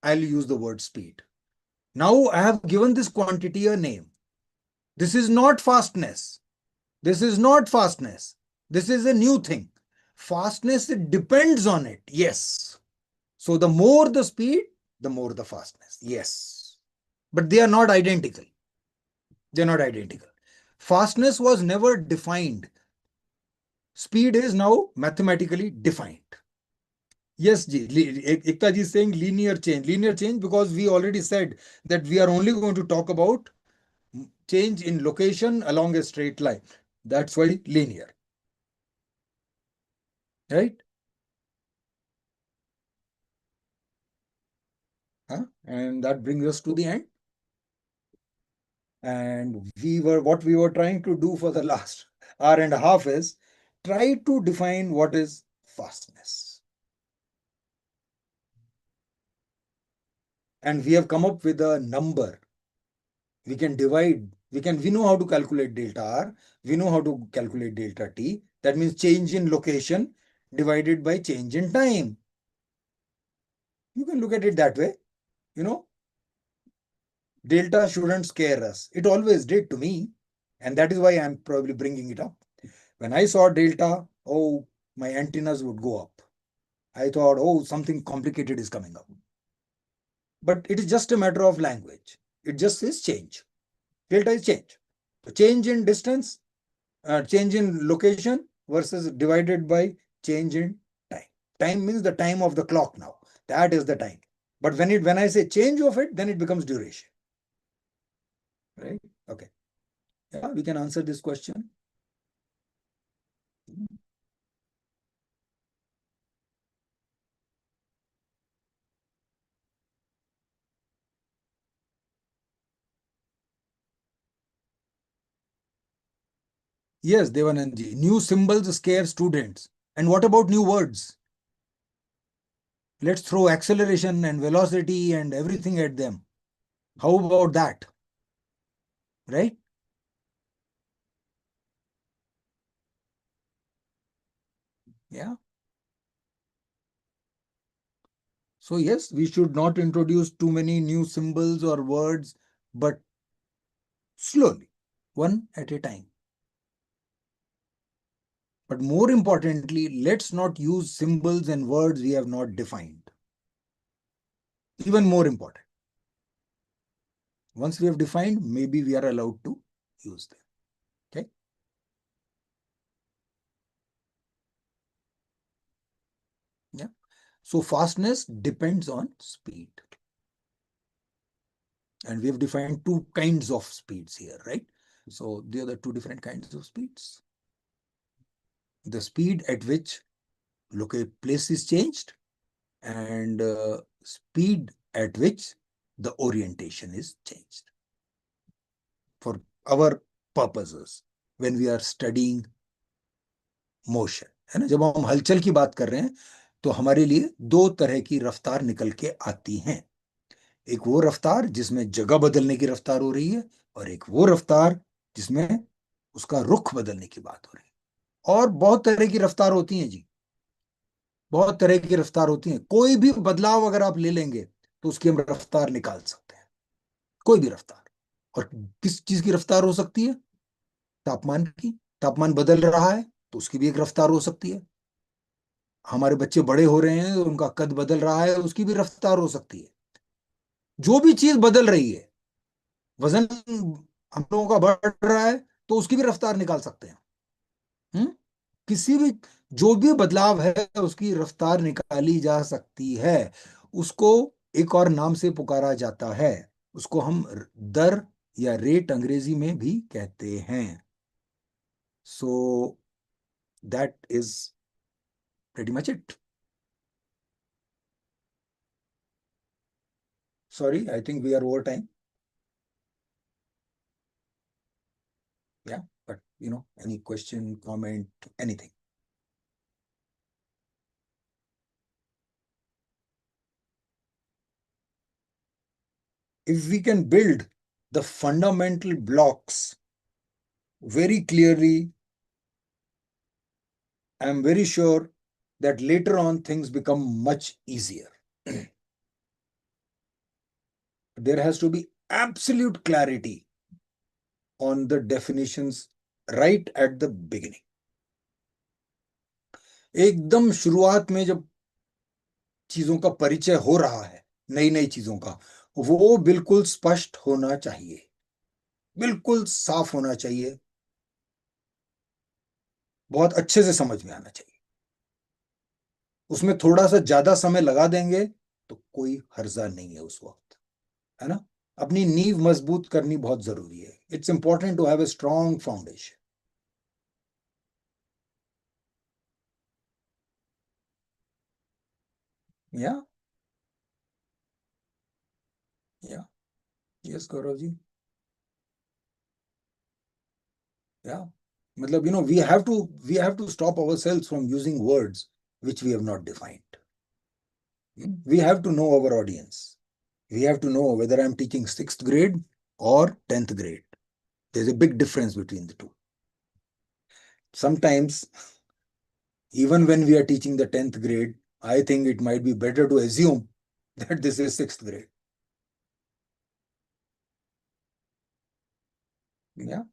I'll use the word speed. Now I have given this quantity a name. This is not fastness. This is not fastness. This is a new thing. Fastness, it depends on it. Yes. So the more the speed, the more the fastness. Yes. But they are not identical. They're not identical. Fastness was never defined. Speed is now mathematically defined. Yes, Ji. Ekta ji is saying linear change. Linear change because we already said that we are only going to talk about change in location along a straight line. That's why linear. Right? And that brings us to the end. And what we were trying to do for the last hour and a half is try to define what is fastness. And we have come up with a number. We can divide, we know how to calculate delta R, we know how to calculate delta T. That means change in location divided by change in time. You can look at it that way. Delta shouldn't scare us. It always did to me. And that is why I'm probably bringing it up. When I saw delta, oh, my antennas would go up. I thought, oh, something complicated is coming up. But it is just a matter of language. It just is change. Delta is change. So change in distance, change in location versus divided by change in time. Time means the time of the clock now. That is the time. But when I say change of it, then it becomes duration. right? Okay. Yeah, we can answer this question. Yes, Devananji. New symbols scare students. And what about new words? Let's throw acceleration and velocity and everything at them. How about that? Right? Yeah. So yes, we should not introduce too many new symbols or words, but slowly, one at a time. But more importantly, let's not use symbols and words we have not defined. Even more important. Once we have defined, maybe we are allowed to use them. Okay. Yeah. So fastness depends on speed. And we have defined two kinds of speeds here, right? So there are two different kinds of speeds. The speed at which place is changed and speed at which the orientation is changed. For our purposes, when we are studying motion, है ना, जब हम हलचल की बात कर रहे हैं तो हमारे लिए दो तरह की रफ्तार निकल के आती हैं। एक वो रफ्तार जिसमें जगह बदलने की रफ्तार हो रही है और एक वो रफ्तार जिसमें उसका रुख बदलने की बात हो रही है। और बहुत तरह की रफ्तार होती हैं जी, बहुत तरह की रफ्तार होती है। कोई भी बदलाव अगर आप ले लेंगे तो उसकी हम रफ्तार निकाल सकते हैं, कोई भी रफ्तार। और किस चीज की रफ्तार हो सकती है? तापमान की। तापमान बदल रहा है तो उसकी भी एक रफ्तार हो सकती है। हमारे बच्चे बड़े हो रहे हैं, उनका कद बदल रहा है, उसकी भी रफ्तार हो सकती है। जो भी चीज बदल रही है, वजन हम लोगों का बढ़ रहा है तो उसकी भी रफ्तार निकाल सकते हैं। हम्म किसी भी, जो भी बदलाव है उसकी रफ्तार निकाली जा सकती है। उसको एक और नाम से पुकारा जाता है, उसको हम दर या रेट अंग्रेजी में भी कहते हैं। So that is pretty much it. Sorry, I think we are over time. Yeah, but any question, comment, anything. If we can build the fundamental blocks very clearly, I'm very sure that later on things become much easier. There has to be absolute clarity on the definitions right at the beginning. एकदम शुरुआत में जब चीजों का परिचय हो रहा है, नई नई चीजों का, वो बिल्कुल स्पष्ट होना चाहिए, बिल्कुल साफ होना चाहिए, बहुत अच्छे से समझ में आना चाहिए। उसमें थोड़ा सा ज्यादा समय लगा देंगे तो कोई हर्जा नहीं है उस वक्त, है ना। अपनी नींव मजबूत करनी बहुत जरूरी है। It's important to have a strong foundation. या या यस गौरव जी। या मतलब we have to stop ourselves from using words which we have not defined. We have to know our audience. We have to know whether I'm teaching 6th grade or 10th grade. There's a big difference between the two. Sometimes, even when we are teaching the 10th grade, I think it might be better to assume that this is 6th grade. Yeah.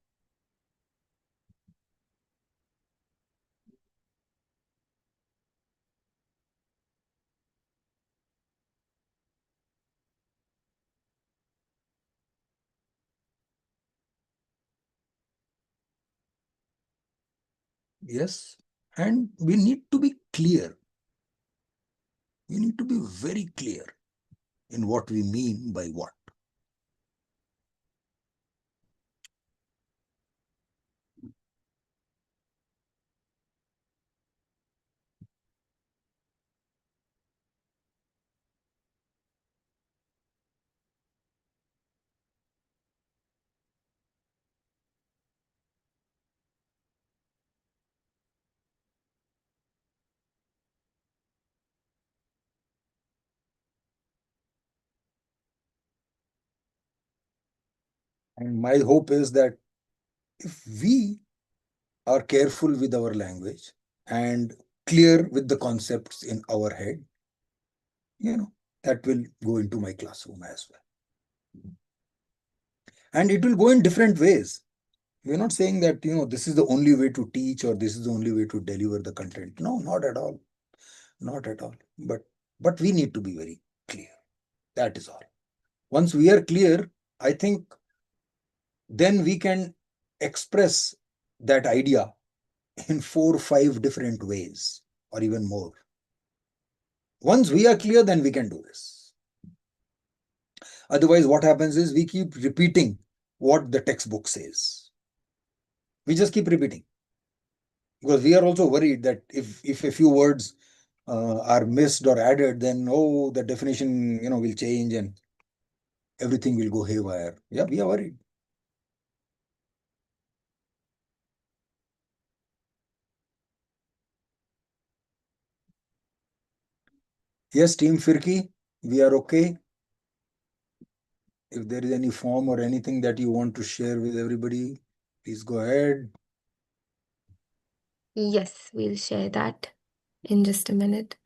Yes. And we need to be clear. We need to be very clear in what we mean by what. And my hope is that if we are careful with our language and clear with the concepts in our head, that will go into my classroom as well. And it will go in different ways. We're not saying that, this is the only way to teach or this is the only way to deliver the content. No, not at all. Not at all. But we need to be very clear. That is all. Once we are clear, I think then we can express that idea in 4 or 5 different ways or even more. Once we are clear, then we can do this. Otherwise, what happens is we keep repeating what the textbook says. We just keep repeating. Because we are also worried that if a few words are missed or added, then the definition will change and everything will go haywire. Yeah, we are worried. Yes, Team Firki, we are okay. If there is any form or anything that you want to share with everybody, please go ahead. Yes, we'll share that in just a minute.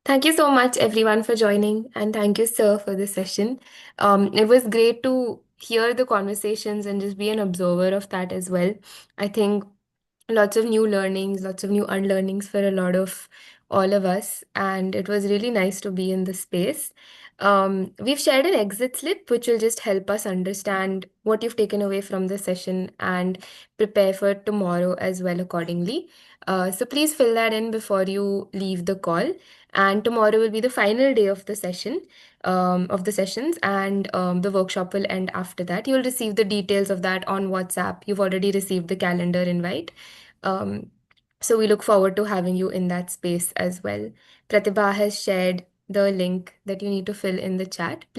Thank you so much, everyone, for joining, and thank you, sir, for the session. It was great to hear the conversations and just be an observer of that as well. I think lots of new learnings, lots of new unlearnings for a lot of all of us, and it was really nice to be in this space. We've shared an exit slip, which will just help us understand what you've taken away from the session and prepare for tomorrow as well accordingly. So please fill that in before you leave the call. And tomorrow will be the final day of the session, of the sessions, and the workshop will end after that. You'll receive the details of that on WhatsApp. You've already received the calendar invite. Um, so we look forward to having you in that space as well. Pratibha has shared the link that you need to fill in the chat.